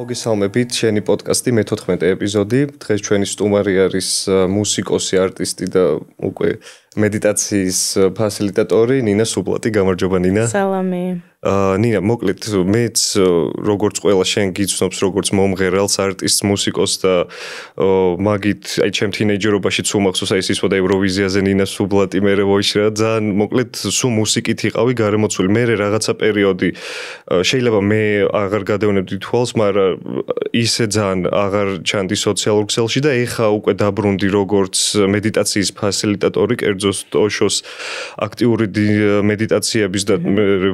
მოგესალმებით, შენი პოდკასტი მე-14 ეპიზოდი. დღეს ჩვენი სტუმარი არის მუსიკოსი, არტისტი და უკვე მედიტაციის ფასილიტატორი ნინა სუბლატი. გამარჯობა ნინა. სალამი. ნინა, მოკლედ მეც როგორც ყველა შენ გიცნობს როგორც მომღერალს, არტისტს, მუსიკოსს და მაგით აი ჩემ თინეიჯერობაშიც უმახსოვს აი ის ვოდა ევროვიზიაზე ნინა სუბლატი მერე მოიშრა ძალიან მოკლედ სულ მუსიკით იყავი გარემოცული. მე რაღაცა პერიოდი შეიძლება მე აღარ გადავნებდი თვალს, მაგრამ ისე ძალიან აღარ ჩანდი სოციალურ ქსელში და ეხა უკვე დაბრუნდი როგორც მედიტაციის ფასილიტატორი, კერძოს ოშოს აქტიური მედიტაციების და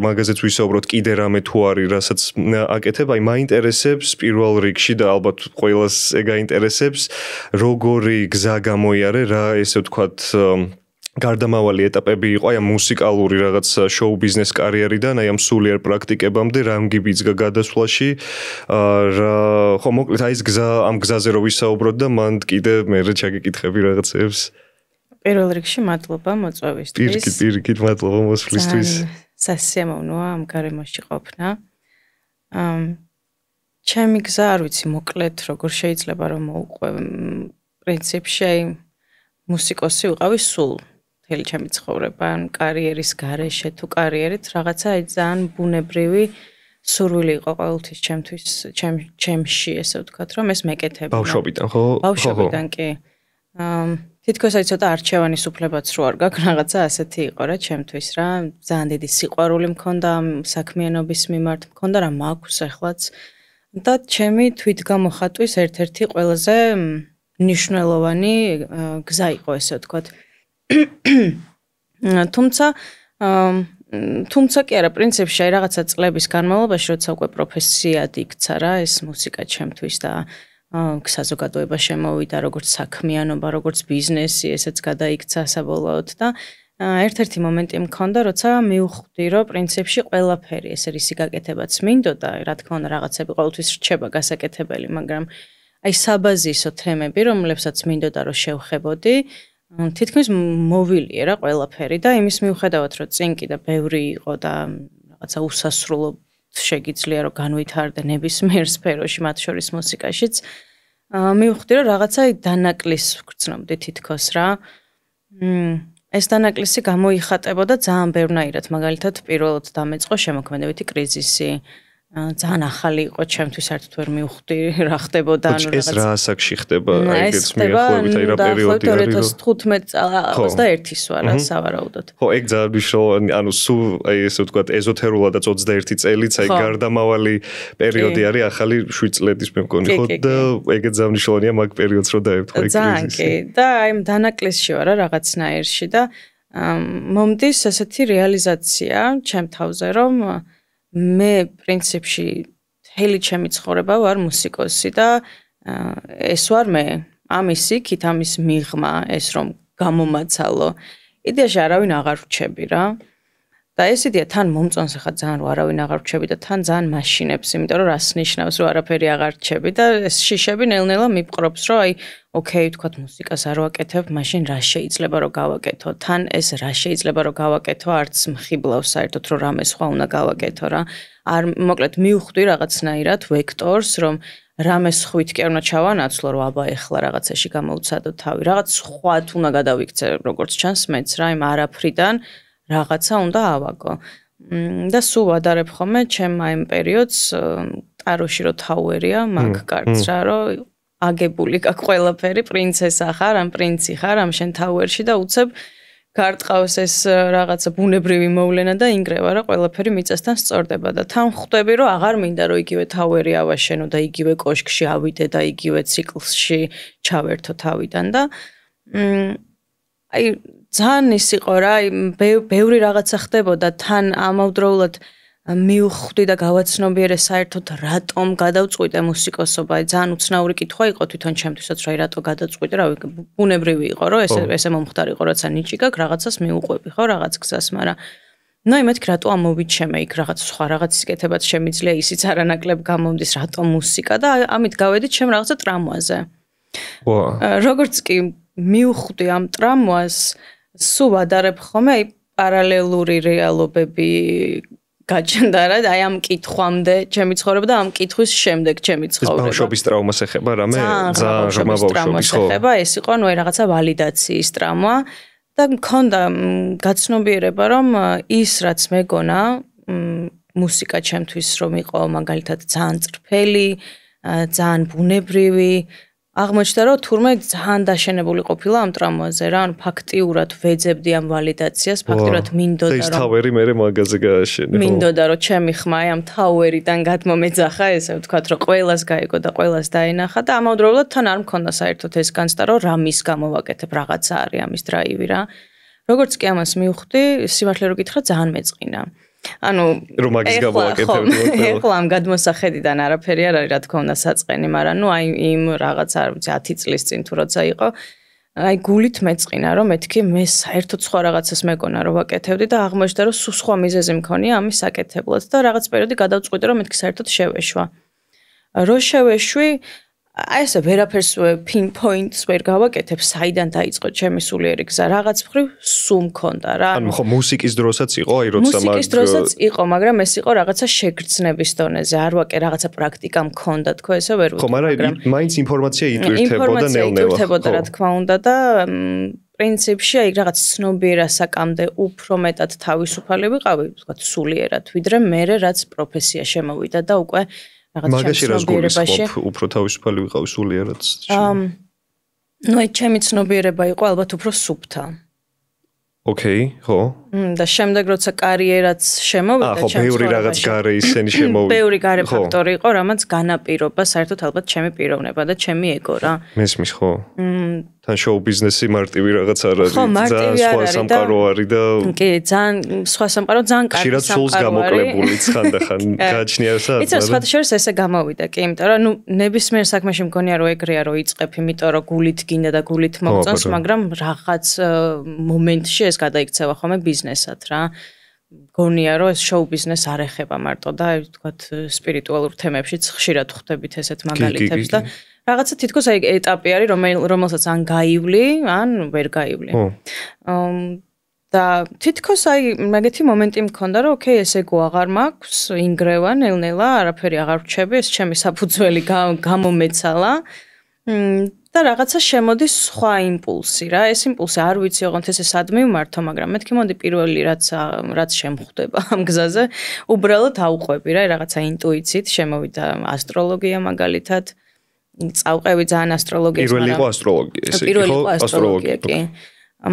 მაგაზეც ვისაუბროთ კიდე რამე თუ არის, რასაც აკეთებ, აი მაინტერესებს პირველ რიგში და ალბათ ყველას გაინტერესებს, როგორი გზა გამოიარე რა ესე ვთქვათ გარდამავალი ეტაპები იყო აი ამ მუსიკალური რაღაც შოუ ბიზნეს კარიერიდან, აი ამ სულიერ პრაქტიკებამდე, რა მგიბიძგა გადასვლაში, რა ხო მოკლედ აი ეს გზა ამ გზაზე რო ვისაუბროთ და მანდ კიდე მე ჩაგეკითხები რაღაცებს. პირველ რიგში მადლობა მოწვევისთვის. პირიქით მადლობა მოსვლისთვის. სასიამოვნოა ამ გარემოში ყოფნა. ჩემი გზა არ ვიცი მოკლედ როგორ შეიძლება რომ მოუყვე პრინციპში აი მუსიკოსი ვიყავი სულ მთელი ჩემი ცხოვრება, კარიერის გარეშე თუ კარიერით რაღაცა აი ძალიან ბუნებრივი სურვილი იყო ყოველთვის ჩემში ესე ვთქვათ რომ ეს მეკეთებინა. ბავშვობიდან ხო? ბავშვობიდან კი. თითქოს აი ცოტა არჩევანის უფლებაც რო არ გაქვს, რაღაცა ასეთი იყო რა ჩემთვის რა, ძალიან დიდი სიყვარული მქონდა ამ საქმიანობის მიმართ, მქონდა რა მაქვს ახლაც და ჩემი თვითგამოხატვის ერთ-ერთი ყველაზე მნიშვნელოვანი გზა იყო ესე ვთქვათ. თუმცა კი არა, პრინციპში აი რაღაცა წლების განმავლობაში, როცა უკვე პროფესიად იქცა რა ეს მუსიკა ჩემთვის და საზოგადოება შემოვიდა როგორც საქმიანობა, როგორც ბიზნესი, ესეც გადაიქცა საბოლოოდ და ერთ-ერთი მომენტი მქონდა, როცა მივხვდი, რომ პრინციპში ყველაფერი ეს რისი გაკეთებაც მინდოდა, რა თქმა უნდა, რაღაცები ყოველთვის რჩება გასაკეთებელი, მაგრამ აი საბაზისო თემები, რომლებსაც მინდოდა რომ შევხებოდი, თითქმის მოვილია რა ყველაფერი და იმის მიუხედავად, რომ წინ კიდე ბევრი იყო და რაღაცა უსასრულო შეგიძლია რომ განვითარდე ნებისმიერ სფეროში, მათ შორის მუსიკაშიც. მივხვდი რომ რაღაცა დანაკლისს ვგრძნობდი თითქოს რა. ეს დანაკლისი გამოიხატებოდა ძალიან ბევრნაირად, მაგალითად პირველად დამეწყო შემოქმედებითი კრიზისი. ძალიან ახალი იყო ჩემთვის საერთოდ ვერ მივხვდი რა ხდებოდა ანუ რაღაც. ეს რა ასაკში ხდება ეგეც მიახლოებით აი რა პერიოდი არის 2015 წელს 21-ის ვარ რა სავარაუდოდ. ხო, ეგ ძალიან მნიშვნელოვანი, ანუ სულ აი ესე ვთქვათ ეზოთერულადაც 21 წელიც აი გარდამავალი პერიოდი არის ახალი 7 წლების მე მგონი ხო და ეგეც ძალიან მნიშვნელოვანია მაგ პერიოდს რო დაევთხო ეგ კრიზისი. ძალიან კი და აი დანაკლისში ვარ რა რაღაცნაირში და მომდის ესეთი რეალიზაცია ჩემ თავზე რომ მე პრინციპში მთელი ჩემი ცხოვრება ვარ მუსიკოსი და ეს ვარ მე ამის იქით ამის მიღმა ეს რომ გამომაცალო იდეაში არავინ აღარ რჩები რა და ეს იდეა თან მომწონს ახლა ძალიან რომ არავინ აღარ რჩები და თან ძალიან მაშინებს იმიტომ რომ რას ნიშნავს რომ არაფერი აღარ რჩები და ეს შიშები ნელ-ნელა მიპყრობს რომ აი ოკეი ვთქვათ მუსიკას არ ვაკეთებ მაშინ რა შეიძლება რომ გავაკეთო თან ეს რა შეიძლება რომ გავაკეთო არც მხიბლავს საერთოდ რომ რამე სხვა უნდა გავაკეთო რა არ მოკლედ მივხვდი რაღაცნაირად ვექტორს რომ რამე სხვით კი არ უნდა ჩავანაცვლო რომ აბა ეხლა რაღაცაში გამოვცადო თავი რაღაც სხვა უნდა გადავიქცე როგორც ჩანს მეც რა იმ არაფრიდან რაღაცა უნდა ავაგო და სულ ვადარებ ხოლმე ჩემ აი იმ პერიოდს ტაროში რო თაუერია მაგ კარტს რა რომ აგებული გაქვს ყველაფერი პრინცესა ხარ ან პრინცი ხარ ამ შენ თაუერში და უცებ გარტყავს ეს რაღაცა ბუნებრივი მოვლენა და ინგრევა რა ყველაფერი მიწასთან სწორდება და თან ხვდები რომ აღარ მინდა რომ იგივე თაუერი ავაშენო და იგივე კოშკში ავიდე და იგივე ციკლში ჩავერთო თავიდან და აი ძალიან ის იყო რა ბევრი რაღაცა ხდებოდა თან ამავდროულად მივხვდი და გავაცნობიერე საერთოდ რატომ გადავწყვიტე მუსიკოსობა ძალიან უცნაური კითხვა იყო თვითონ ჩემთვისაც რა რატო გადავწყვიტე რა ბუნებრივი იყო რომ ესე მომხდარ იყო რაცა ნიჭი გაქვს რაღაცას მიუყვები ხო რაღაც გზას მაგრამ ნუ მეთქი რატო ამოვიჩემე იქ რაღაც სხვა რაღაც იკეთებაც შემიძლია ისიც არანაკლებ გამომდის რატო მუსიკა და ამით გავედით ჩემ რაღაცა ტრამვაზე როგორც კი მივხვდი ამ ტრამვას სულ ვადარებ ხოლმე აი პარალელური რეალობები გაჩნდა რა აი ამ კითხვამდე ჩემი ცხოვრება და ამ კითხვის შემდეგ ჩემი ცხოვრება. ეს ბავშვობის ტრაუმას ეხება რამე ძალიან ღრმა ბავშვობის ხო? ეს იყო ნუ რაღაცა ვალიდაციის ტრაუმა და მქონდა გაცნობიერება რომ ის რაც მეგონა მუსიკა ჩემთვის რომ იყო მაგალითად ძალიან წრფელი, ძალიან ბუნებრივი აღმოჩნდა რომ თურმე ძალიან დაშენებული ყოფილა ამ ტრაუმაზე რა, ანუ ფაქტიურად ვეძებდი ამ ვალიდაციას, ფაქტიურად მინდოდა რომ ეს თავერი მე მაგაზე გააშენე. მინდოდა რომ ჩემი ხმა ამ თავერიდან გადმომეძახა, ესე ვთქვათ, რომ ყველას გაიგო და ყველას დაენახა და ამავდროულად თან არ მქონდა საერთოდ ეს განცდა რომ რამის გამო ვაკეთებ, რაღაცა არის ამის დრაივი რა. როგორც კი ამას მივხვდი, სიმართლე რო გითხრა, ძალიან მეწყინა. ანუ რომ მაგის გამოვაკეთებდი. ეხლა ამ გადმოსახედიდან არაფერი არ არის რა თქმა უნდა საწყენი, მაგრამ ნუ აი იმ რაღაც არ ვიცი 10 წლის წინ თუ როცა იყო აი გულით მეწყინა რომ მეთქი მე საერთოდ სხვა რაღაცას მეკონა რომ ვაკეთებდი და აღმოჩნდა რომ სულ სხვა მიზეზი მქონია ამის საკეთებლად და რაღაც პერიოდი გადავწყვიტე რომ მეთქი საერთოდ შევეშვა. რო შევეშვი აი ესე ვერაფერს pinpoints ვერ გავაკეთებ, საიდან დაიწყო ჩემი სულიერი გზა, რაღაც მხრივ სულ მქონდა რა. ანუ ხო მუსიკის დროსაც იყო, აი როცა მუსიკის დროსაც იყო, მაგრამ ეს იყო რაღაცა შეგრძნების დონეზე, არ ვაკე რაღაცა პრაქტიკა მქონდა, თქო ესე ვერ ვიტყვი. ხო, მაგრამ მაინც ინფორმაცია იტვირთებოდა ნელ-ნელა. იტვირთებოდა რა თქმა უნდა და პრინციპში აი რაღაც ცნობიერასაკამდე უფრო მეტად თავისუფალი ვიყავი, ვთქვათ, სულიერად, ვიდრე მე რაც პროფესია შემოვიდა და უკვე მაგაში რას გულისხმობ, უფრო თავისუფალი ვიყავი სულიერად? ნუ აი ჩემი ცნობიერება იყო ალბათ უფრო სუფთა. ოკეი, ხო. და შემდეგ როცა კარიერაც შემოვიდა ჩემს ხო, ბევრი რაღაც გარე ისენი შემოვიდა. ბევრი გარე ფაქტორი იყო, რამაც განაპირობა საერთოდ ალბათ ჩემი პიროვნება და ჩემი ეგო რა. მესმის ხო. თან შოუ ბიზნესი მარტივი რაღაც არ არის, ძალიან სხვა სამყარო არის და კი, ძალიან სხვა სამყარო, ძალიან კარგი ხშირად სულს გამოკლებული ხანდახან გააჩნია სადღაც. იცი, სხვათა შორის ესე გამოვიდა, კი, იმიტომ რომ ნუ ნებისმიერ საქმეში მგონია რომ ეგრეა რომ იწყებ, იმიტომ რომ გულით გინდა და გულით მოგწონს, მაგრამ რაღაც მომენტში ეს გადაიქცევა ხოლმე ბიზნესად რა. გონია რომ ეს შოუ ბიზნეს არ ეხება მარტო და აი ვთქვათ სპირიტუალურ თემებშიც ხშირად ხვდებით ესეთ მაგალითებს და რაღაცა თითქოს აი ეტაპი არის რომელსაც ან გაივლი, ან ვერ გაივლი. და თითქოს აი მაგეთი მომენტი მქონდა რომ ოკეი ეს ეგო აღარ მაქვს, ინგრევა ნელ-ნელა, არაფერი აღარ ვჩები, ეს ჩემი საფუძველი გამომეცალა. და რაღაცა შემოდის სხვა იმპულსი რა. ეს იმპულსი არ ვიცი ოღონდ ესე სად მივმართო, მაგრამ მეთქი მოდი პირველი რაც შემხვდება ამ გზაზე, უბრალოდ აუყვები რა, რაღაცა ინტუიციით შემოვიდა ასტროლოგია მაგალითად. წავყევი ძალიან ასტროლოგიას, პირველი იყო ასტროლოგია, ესე იგი ხო, ასტროლოგია კი.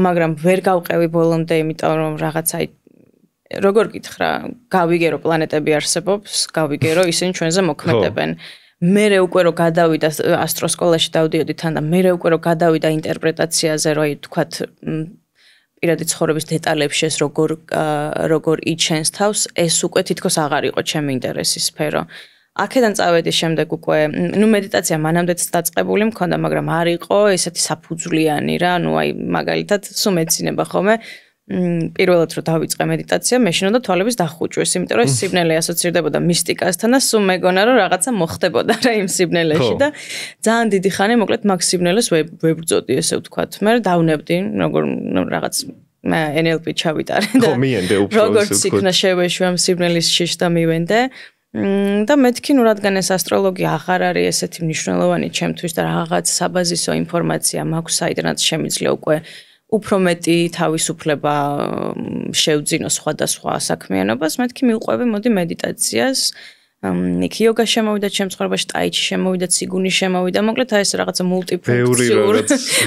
მაგრამ ვერ გავყევი ბოლომდე, იმიტომ რომ რაღაცა როგორ გითხრა, გავიგე რომ პლანეტები არსებობს, გავიგე რომ ისინი ჩვენზე მოქმედებენ. მერე უკვე რომ გადავიდა ასტროსკოლაში დავდიოდი თან და მერე უკვე რომ გადავიდა ინტერპრეტაციაზე, რომ აი თქვათ პირადი ცხოვრების დეტალებში ეს როგორ იჩენს თავს, ეს უკვე თითქოს აღარ იყო ჩემი ინტერესის სფერო. აქედან წავედი შემდეგ უკვე, ნუ მედიტაცია მანამდეც დაწყებული მქონდა, მაგრამ არ იყო ესეთი საფუძვლიანი რა, ნუ აი მაგალითად სულ მეცინება ხოლმე. პირველად რომ დავიწყე მედიტაცია, მე შინოდა თვალების დახუჭვეს, იმიტომ რომ ეს სიბნელე ასოცირდებოდა მისტიკასთან და სულ მეგონა რომ რაღაცა მოხდებოდა რა იმ სიბნელეში და ძალიან დიდი ხანი მოკლედ მაგ სიბნელეს ვებრძოდი, ესე ვთქვათ. მე დავნებდი, როგორ რაღაც მე NLP ჩავიტარე და როგორც იქნა შევეშვი ამ სიბნელის შიშ და მივენდე. და მეთქი ნუ რადგან ეს ასტროლოგია აღარ არის ესეთი მნიშვნელოვანი ჩემთვის და რაღაც საბაზისო ინფორმაცია მაქვს, საიდანაც შემიძლია უკვე უფრო მეტი თავისუფლება შევძინო სხვადასხვა საქმიანობას, მეთქი მივყვები მოდი მედიტაციას. იქ იოგა შემოვიდა ჩემს ცხოვრებაში, ტაიჩი შემოვიდა, ციგუნი შემოვიდა, მოკლედ აი ეს რაღაცა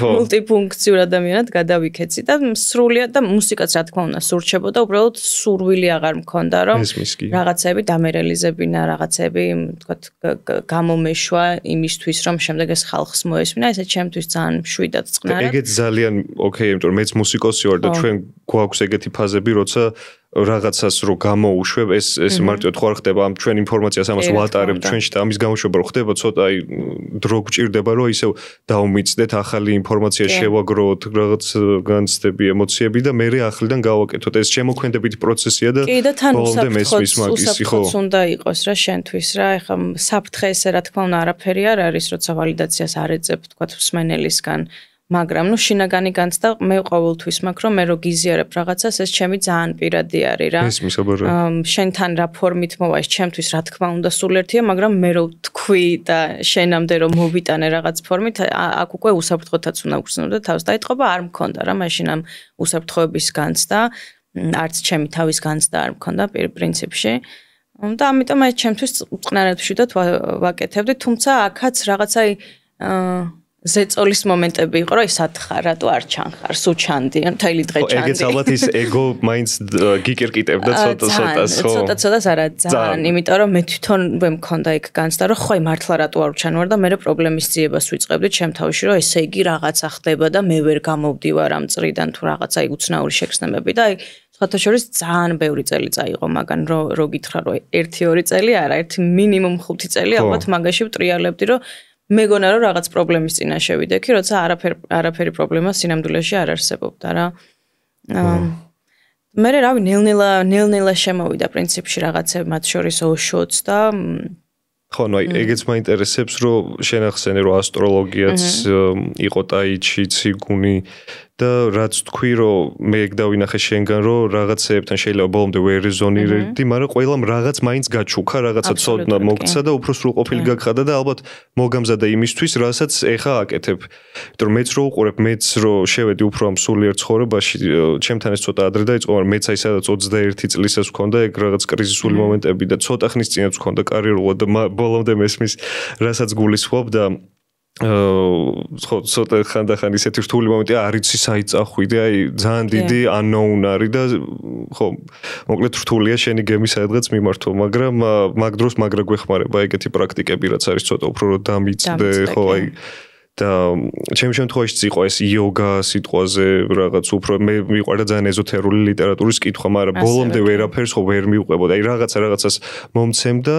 მულტიფუნქციურ ადამიანად გადავიქეცი და სრულიად და მუსიკაც რა თქმა უნდა სურჩებოდა, უბრალოდ სურვილი აღარ მქონდა რომ რაღაცები დამერელიზებინა, რაღაცები ვთქვათ გამომეშვა იმისთვის რომ შემდეგ ეს ხალხს მოესმინა, ესე ჩემთვის ძალიან მშვიდად წყნარა. ეგეც ძალიან ოკეი, იმიტომ რომ მეც მუსიკოსი ვარ და ჩვენ გვაქვს ეგეთი ფაზები, როცა რაღაცას რო გამოუშვებ, ეს მარტივად ხო არ ხდება, ამ ჩვენ ინფორმაციას ამას ვატარებთ ჩვენში და ამის გამოშვება რო ხდება, ცოტა აი დრო გჭირდება, რომ ისევ დაუმიწდეთ, ახალი ინფორმაცია შევაგროვოთ, რაღაც განცდები, ემოციები და მე ახლიდან გავაკეთოთ. ეს შემოქმედებითი პროცესია და ბოლომდე მესმის მაგისი ხო. უნდა იყოს რა შენთვის რა, ეხლა საფრთხე ესე რა თქმა უნდა არაფერი არ არის, როცა ვალიდაციას არ ეძებ, თქვა მსმენელისგან. მაგრამ შინაგანი განცდა მე ყოველთვის მაქვს რომ მე რო გიზიარებ რაღაცას ეს ჩემი ძალიან პირადი არის რა. ეს მისაბარა. შენთან რა ფორმით მოვა ეს ჩემთვის რა თქმა უნდა სულ ერთია, მაგრამ მე რო თქვი და შენამდე რომ მოვიტანე რაღაც ფორმით, აქ უკვე უსაფრთხოთაც უნდა გრძნობდე თავს და ეთყობა არ მქონდა რა მაშინ ამ უსაფრთხოების განცდა, არც ჩემი თავის განცდა არ მქონდა პრინციპში. და ამიტომ აი ჩემთვის წყნარად ვშვიდობ ვაკეთებდი, თუმცა აქაც რაღაცა ზეწოლის მომენტები იყო, რომ აი სათხარ, რატო არ ჩანხარ, სულ ჩანდი, მთელი დღე ჩანდი. ეგეც ალბათ ის ეგო მაინც გიკერკიტებდა ცოტას, ხო? ცოტას არა, ძალიან, იმიტომ რომ მე თვითონ მე მქონდა იქ განცდა, რომ ხო მართლა რატო არ ვჩანვარ და მე პრობლემის ძიებას ვიწყებდი ჩემ თავში, რომ ესე იგი რაღაცა ხდება და მე ვერ გამოვდივარ ამ წრიდან თუ რაღაცა უცნაური შეგრძნებები და აი სხვათა შორის ძალიან ბევრი წელი წაიღო მაგან რო გითხრა რომ 1-2 წელი არა, ერთი მინიმუმ 5 წელი ალბათ მაგაში ვტრიალებდი რომ მეგონა რომ რაღაც პრობლემის წინაშე ვიდექი, როცა არაფერი პრობლემა სინამდვილეში არ არსებობდა რა. მე რავი ნელ-ნელა შემოვიდა პრინციპში რაღაცები მათ შორის ოშოც და ხო, ნუ ეგეც მაინტერესებს რომ შენახსენე რომ ასტროლოგიაც იყო ტაიჩი, ციგუნი და რაც თქვი რომ მე ეგ დავინახე შენგან რომ რაღაცეებთან შეიძლება ბოლომდე ვერ რეზონირებდი, მაგრამ ყველამ რაღაც მაინც გაჩუქა, რაღაცა ცოდნა მოგცა და უფრო სრულყოფილი გაგხადა და ალბათ მოგამზადა იმისთვის, რასაც ეხა აკეთებ. იმიტომ რომ მეც რო უყურებ, მეც რო შევედი უფრო ამ სულიერ ცხოვრებაში, ჩემთან ეს ცოტა ადრე დაიწყო, მაგრამ მეც აი სადაც 21 წლისას ვქონდა ეგ რაღაც კრიზისული მომენტები და ცოტა ხნის წინაც ვქონდა კარიერულად და ბოლომდე მესმის, რასაც გულისხმობ და ხო ცოტა ხანდახან ისეთი რთული მომენტი არ იცი საით წახვიდე, აი ძალიან დიდი unknown არის და ხო მოკლედ რთულია შენი გემი სადღაც მიმართო, მაგრამ მაგ დროს მაგრა გვეხმარება ეგეთი პრაქტიკები, რაც არის ცოტა უფრო რომ დამიწდე, ხო აი და ჩემ შემთხვევაშიც იყო ეს იოგა სიტყვაზე რაღაც უფრო მე მიყვარდა ძალიან ეზოთერული ლიტერატურის კითხვა, მაგრამ ბოლომდე ვერაფერს ხო ვერ მივყვებოდა, აი რაღაცას მომცემდა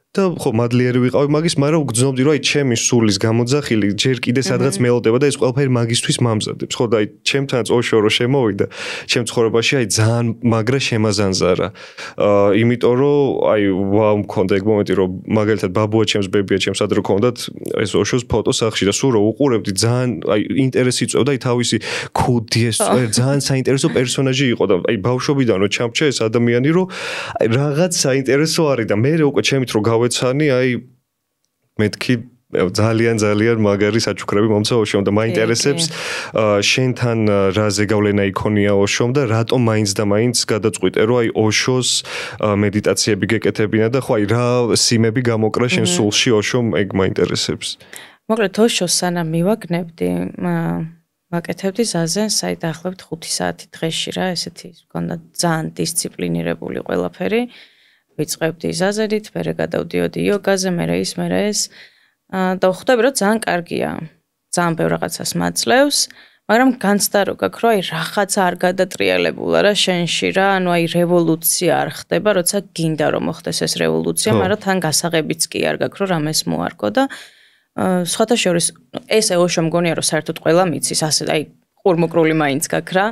და ხო მადლიერი ვიყავი მაგის, მაგრამ ვგრძნობდი რომ აი ჩემი სულის გამოძახილი ჯერ კიდე სადღაც მელოდება და ეს ყველაფერი მაგისთვის მამზადებს. ხო და აი ჩემთანაც ოშო რო შემოვიდა ჩემ ცხოვრებაში აი ძალიან მაგრა შემაზანზარა. იმიტომ რომ აი ვაუ მქონდა ეგ მომენტი რომ მაგალითად ბაბუა ჩემს ბებია ჩემს ადრე ქონდათ ეს ოშოს ფოტო სახში და სულ რო უყურებდი ძალიან აი ინტერესი წვევდა აი თავისი ქუდი ეს ძალიან საინტერესო პერსონაჟი იყო და აი ბავშვობიდან რო ჩამჩა ეს ადამიანი რომ აი რაღაც საინტერესო არის და მე უკვე ჩემით რო ვეცანი აი მეთქი ძალიან მაგარი საჩუქრები მომცა ოშომ და მაინტერესებს შენთან რა ზეგავლენა იქონია ოშომ და რატომ მაინც და მაინც გადაწყვიტე რომ აი ოშოს მედიტაციები გეკეთებინა და ხო აი რა სიმები გამოკრა შენ სულში ოშომ ეგ მაინტერესებს. მოკლედ ოშოს სანამ მივაგნებდი ვაკეთებდი ზაზენს აი დაახლოებით 5 საათი დღეში რა ესეთი მქონდა ძალიან დისციპლინირებული ყველაფერი. ვიწყებდი ზაზერით, მერე გადავდიოდი იოგაზე, მერე ეს და ხვდები რომ ძალიან კარგია. ძალიან ბევრ რაღაცას მაძლევს, მაგრამ განცდა რო გაქვს რომ აი რაღაცა არ გადატრიალებულა რა შენში რა, ანუ აი რევოლუცია არ ხდება, როცა გინდა რომ მოხდეს ეს რევოლუცია, მაგრამ თან გასაღებიც კი არ გაქვს რომ რამეს მოარგო და სხვათა შორის ესე ოშო მგონია რომ საერთოდ ყველა მიცის, ასე აი ყურმოკრული მაინც გაქვს რა.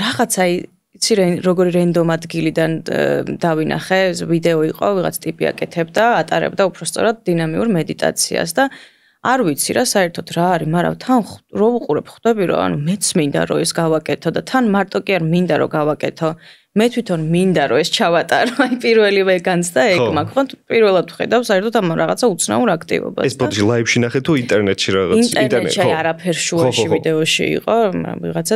რაღაცა აი იცი როგორი რენდომ ადგილიდან დავინახე, ვიდეო იყო, ვიღაც ტიპი აკეთებდა, ატარებდა უბრალოდ დინამიურ მედიტაციას და არ ვიცი რა საერთოდ რა არის, მაგრამ თან რო უყურებ ხვდები რომ ანუ მეც მინდა რომ ეს გავაკეთო და თან მარტო კი არ მინდა რომ გავაკეთო, მე თვითონ მინდა რომ ეს ჩავატარო, აი პირველივე განცდა ეგ მაქვს, ხო პირველად ვხედავ საერთოდ ამ რაღაცა უცნაურ აქტივობას. ეს ბოდიში ლაივში ნახე თუ ინტერნეტში რაღაც ინტერნეტში არაფერ შუაში ვიდეოში იყო, ვიღაცა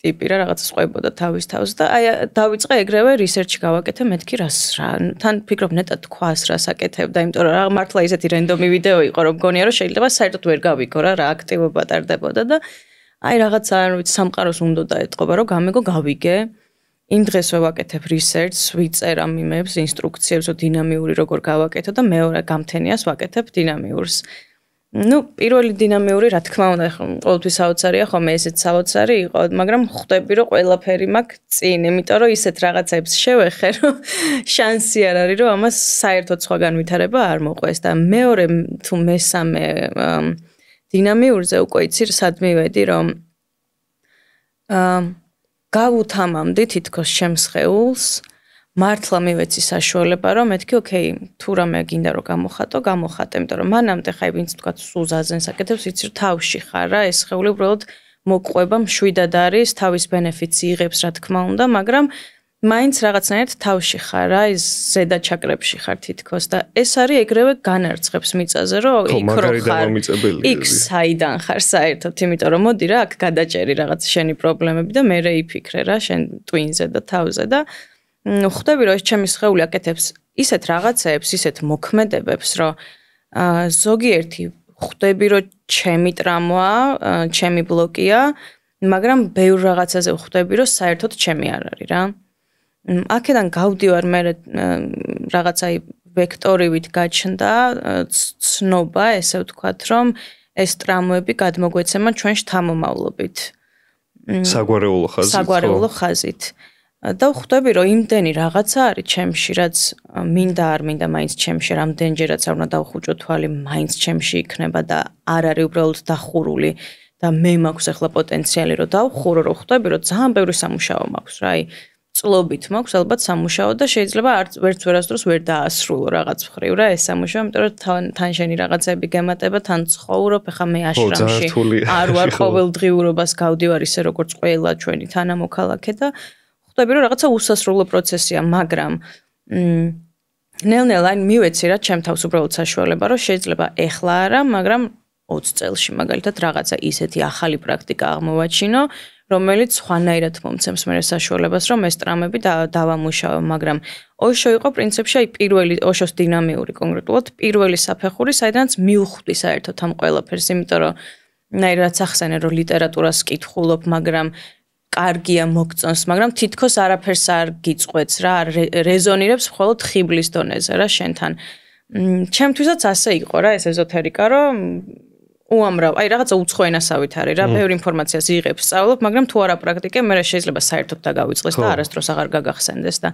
ტიპი რა რაღაცა სწყვებოდა თავის თავს და აი დავიწყე ეგრევე რისერჩი გავაკეთე მეთქი რას რა თან ფიქრობ ნეტა თქვას რას აკეთებდა იმიტომ რომ რა მართლა ისეთი რენდომი ვიდეო იყო რომ მგონია რომ შეიძლება საერთოდ ვერ გავიგო რა აქტივობა ტარდებოდა და აი რაღაცა არ ვიცი სამყაროს უნდა ეტყობა რომ გამეგო გავიგე იმ დღესვე ვაკეთებ რისერჩს ვიწერ ამ იმებს ინსტრუქციებს რომ დინამიური როგორ გავაკეთო და მეორე გამთენიას ვაკეთებ დინამიურს ну პირველი დინამიური რა თქმა უნდა ყოველთვის საოცარია ხოლმე ესეც საოცარი იყო მაგრამ ხვდები რომ ყველაფერი მაქვს წინ იმიტომ რომ ისეთ რაღაცებს შევეხე რომ შანსი არ არის რომ ამას საერთოდ სხვა განვითარება არ მოყვეს და მეორე თუ მესამე დინამიურზე უკვე იცი სად მივედი რომ გავუთამამდი თითქოს ჩემს სხეულს მართლა მივეცი საშუალება, რომ მეთქი, ოკეი, თუ რამე გინდა რომ გამოხატო, გამოხატე, იმიტომ რომ მანამდე ხაი ვინც თქვა სუზაზენს აკეთებს, იცი რომ თავში ხარ რა, ეს სხეული უბრალოდ მოყვება, მშვიდად არის, თავის ბენეფიტს იღებს, რა თქმა უნდა, მაგრამ მაინც რაღაცნაირად თავში ხარ რა, ის ზედა ჩაკრებში ხარ თითქოს და ეს არის ეგრევე განარცხებს მიწაზე, რომ იქ რო ხარ, იქ საიდან ხარ საერთოდ, იმიტომ რომ მოდი რა, აქ გადაჭერი რაღაც შენი პრობლემები და მერე იფიქრე რა, შენ ტვინზე და თავზე და ხვდები რომ ეს ჩემი სხეული აკეთებს ისეთ რაღაცეებს, ისეთ მოქმედებებს, რომ ზოგიერთი ხვდები რომ ჩემი ტრამვაა, ჩემი ბლოკია, მაგრამ ბევრ რაღაცაზე ხვდები რომ საერთოდ ჩემი არ არის რა. აქედან გავდივარ მე რაღაცა ვექტორივით გაჩნდა ცნობა, ესე ვთქვათ, რომ ეს ტრამვები გადმოგვეცემა ჩვენ შთამომავლობით. საგვარეულო ხაზით. და ხვდები რომ იმდენი რაღაცა არის ჩემში, რაც მინდა არ მინდა მაინც ჩემში, რამდენჯერაც არ უნდა დავხუჭო თვალი, მაინც ჩემში იქნება და არ არის უბრალოდ დახურული და მე მაქვს ახლა პოტენციალი რომ დავხურო, რომ ხვდები რომ ძალიან ბევრი სამუშაო მაქვს რა, აი წლობით მაქვს ალბათ სამუშაო და შეიძლება არც ვერასდროს ვერ დაასრულო რაღაც მხრივ რა ეს სამუშაო, იმიტომ რომ თან შენი რაღაცები გემატება, თან ცხოვრობ, ახლა მე აშრამში არ ვარ ყოველდღიურობას გავდივარ ისე როგორც ყველა ჩვენი თანამოქალაქე და ხვდები რომ რაღაცა უსასრულო პროცესია, მაგრამ ნელ-ნელა მივეცი რა ჩემ თავს უბრალოდ საშუალება, რომ შეიძლება ეხლა არა, მაგრამ 20 წელში მაგალითად რაღაცა ისეთი ახალი პრაქტიკა აღმოვაჩინო, რომელიც სხვანაირად მომცემს მე საშუალებას, რომ ეს ტრამები დავამუშავო, მაგრამ ოშო იყო პრინციპში აი პირველი ოშოს დინამიური კონკრეტულად პირველი საფეხური, საიდანაც მივხვდი საერთოდ ამ ყველაფერს, იმიტომ რომ ნაირად ახსენე რომ ლიტერატურას კითხულობ, მაგრამ კარგია მოგწონს, მაგრამ თითქოს არაფერს არ გიწყვეტს რა, რეზონირებს მხოლოდ ხიბლის დონეზე რა შენთან. ჩემთვისაც ასე იყო რა ეს ეზოთერიკა, რომ უამრავ, აი რაღაცა უცხო ენასავით არის რა, ბევრი ინფორმაციას იღებ, სწავლობ, მაგრამ თუ არა პრაქტიკე, მე შეიძლება საერთოდ დაგავიწყდეს და არასდროს აღარ გაგახსენდეს და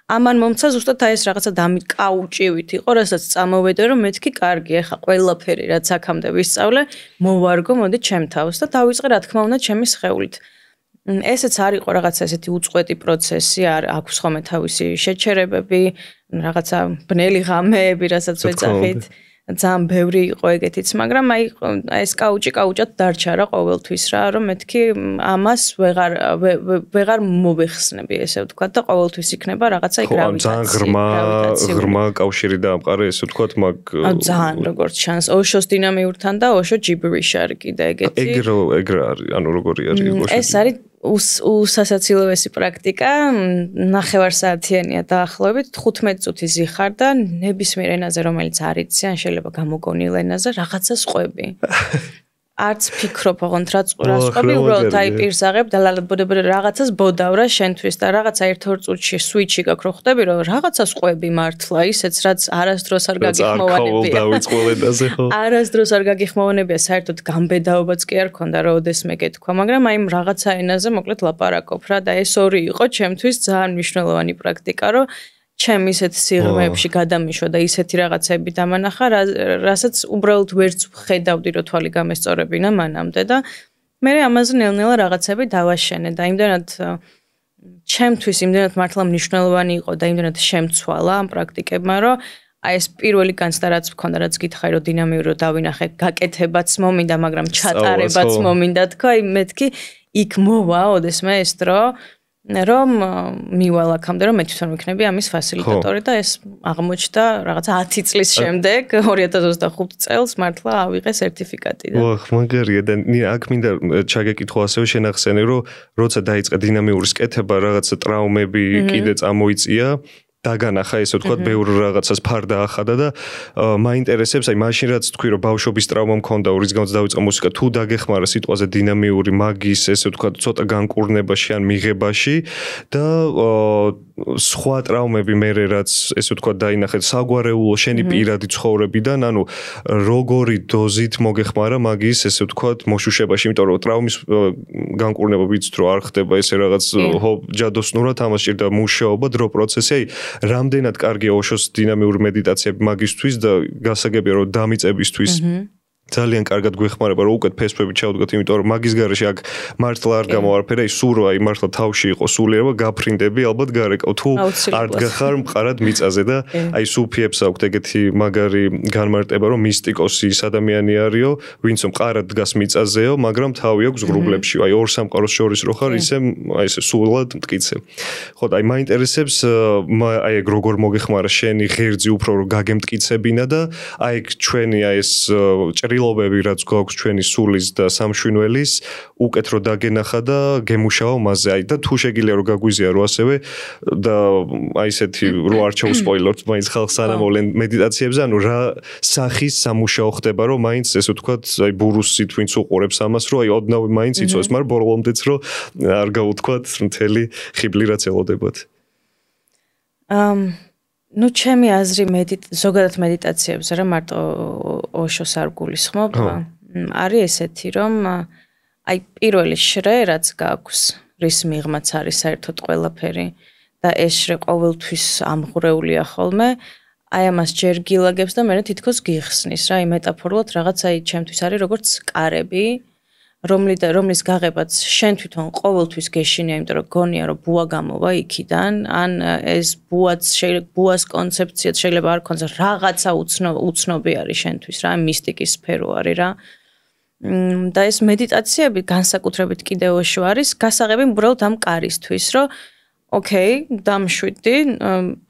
ამან მომცა ზუსტად აი ეს რაღაცა კაუჭივით იყო, რასაც წამოვედე, რომ მეთქი კარგი, ეხა ყველაფერი რაც აქამდე ვისწავლე, მოვარგო, მოდი ჩემ თავს და დავიწყე რა თქმა უნდა ჩემი სხეულით. ესეც არ იყო რაღაცა ესეთი უწყვეტი პროცესი, აქვს ხოლმე თავისი შეჩერებები, რაღაცა ბნელი ღამეები, რასაც ვეძახით. ძალიან ბევრი იყო ეგეთიც, მაგრამ აი ეს კაუჭად დარჩა რა ყოველთვის რა, რომ მეთქი ამას ვეღარ მოვეხსნები, ესე ვთქვათ და ყოველთვის იქნება რაღაცა გრავიტაცია. ძალიან ღრმა კავშირი დაამყარე, ესე ვთქვათ, მაგ ძალიან როგორც ჩანს, ოშოს დინამიურთან და ოშო ჯიბრიში არის კიდე ეგეთი. ეგრე არის, ანუ როგორი არის ოშო. ეს არის უსასაცილოესი პრაქტიკა, 9 საათიანია დაახლოებით, 15 წუთი ზიხარ და ნებისმიერ ენაზე, რომელიც არ იცი, ან შეიძლება გამოგონილ ენაზე, რაღაცას ყვები. არც ფიქრობ ოღონდ რას ყვები, უბრალოდ აი პირს აღებ და რაღაცას ბოდავ რა შენთვის და რაღაცა 1-2 წუთში სვიჩი გაქვს, რომ ხვდები, რომ რაღაცას ყვები მართლა, ისეც რაც არასდროს არ გაგიხმოვანებია. არასდროს არ გაგიხმოვანებია, საერთოდ გამბედაობაც კი არ ქონდა, რომ ოდესმე გეთქვა, მაგრამ აი რაღაცა ენაზე მოკლედ ლაპარაკობ რა და ეს ორი იყო ჩემთვის ძალიან მნიშვნელოვანი პრაქტიკა, რომ ჩემ ისეთ სიღრმეებში გადამიშვა და ისეთი რაღაცები დამანახა, რასაც უბრალოდ ვერც ხედავდი, რომ თვალი გამესწორებინა მანამდე და მე ამაზე ნელ-ნელა რაღაცები დავაშენე და იმდენად ჩემთვის იმდენად მართლა მნიშვნელოვანი იყო და იმდენად შემცვალა ამ პრაქტიკებმა, რომ აი ეს პირველი განცდა რაც მქონდა, რაც გითხარი, რომ დინამიური დავინახე, გაკეთებაც მომინდა, მაგრამ ჩატარებაც მომინდა თქვა, აი მეთქი იქ მოვა ოდესმე ეს დრო რომ მივალ აქამდე რომ მე თვითონ ვიქნები ამის ფასილიტატორი და ეს აღმოჩნდა რაღაცა 10 წლის შემდეგ 2025 წელს მართლა ავიღე სერტიფიკატი და ოხ მაგარია და აქ მინდა ჩაგეკითხო ასევე შენახსენე რომ როცა დაიწყე დინამიურის კეთება რაღაცა ტრაუმები კიდე წამოიწია დაგანახა ესე ვთქვათ ბევრ რაღაცას ფარდა ახადა და მაინტერესებს აი მაშინ რაც თქვი რომ ბავშვობის ტრაუმა მქონდა ორის გამოც დავიწყე მუსიკა თუ დაგეხმარა სიტყვაზე დინამიური მაგის ესე ვთქვათ ცოტა განკურნებაში ან მიღებაში და სხვა ტრაუმები მერე რაც ესე ვთქვათ დაინახეთ საგვარეულო შენი პირადი ცხოვრებიდან ანუ როგორი დოზით მოგეხმარა მაგის ესე ვთქვათ მოშუშებაში იმიტომ რომ ტრაუმის განკურნება ვიცით რომ არ ხდება ესე რაღაც ჯადოსნურად ამას ჭირდა მუშაობა დრო პროცესი აი რამდენად კარგია ოშოს დინამიური მედიტაციები მაგისთვის და გასაგებია რომ დამიწებისთვის ძალიან კარგად გვეხმარება რომ უკეთ ფესვები ჩავდგოთ, იმიტომ რომ მაგის გარეშე აქ მართლა არ გამოვარფერე, ის სულ აი მართლა თავში იყო სულიერება, გაფრინდები ალბათ გარეკო თუ არ დგახარ მყარად მიწაზე და აი სუფიებს აქვთ ეგეთი მაგარი განმარტება რომ მისტიკოსი ის ადამიანი არისო, ვინც მყარად დგას მიწაზეო, მაგრამ თავი აქვს ღრუბლებში, აი ორ სამყაროს შორის რო ხარ, ისე აი ესე სულად მტკიცე. ხო, აი მაინტერესებს აი ეგ როგორ მოგეხმარა შენი ღერძი უფრო რომ გაგემტკიცებინა და აი ჩვენი აი ეს ჭრილობები რაც გვაქვს ჩვენი სულის და სამშვინველის უკეთ რო დაგენახა და გემუშავა მასზე აი და თუ შეგიძლია რომ გაგვიზიარო ასევე და აი ესეთი რო არ ჩავსპოილერთ მაინც ხალხს ანამოვლენ მედიტაციებზე ანუ რა სახის სამუშაო ხდება რომ მაინც ესე ვთქვათ აი ბურუსით ვინც უყურებს ამას რომ აი ოდნავ მაინც იცოს მაგრამ ბოლომდეც რომ არ გავუთქვათ მთელი ხიბლი რაც ელოდებათ ну ჩემი აზრი ზოგადად მედიტაციებზე რა მარტო ოშოს არ გულისხმობ არის ესეთი რომ აი პირველი შრე რაც გაქვს რის მიღმაც არის საერთოდ ყველაფერი და ეს შრე ყოველთვის ამღვრეულია ხოლმე აი ამას ჯერ გილაგებს და მე თითქოს გიხსნის რა აი მეტაფორულად რაღაც აი ჩემთვის არის როგორც კარები რომლის გაღებაც შენ თვითონ ყოველთვის გეშინია, იმიტომ რომ გონია რომ ბუა გამოვა იქიდან, ან ეს ბუას კონცეფციაც შეიძლება არ ქონდეს, რაღაცა უცნობი არის შენთვის რა, მისტიკის სფერო არის რა. და ეს მედიტაციები განსაკუთრებით კიდევ ოშო არის გასაღები უბრალოდ ამ კარისთვის, რომ ოკეი, დამშვიდდი,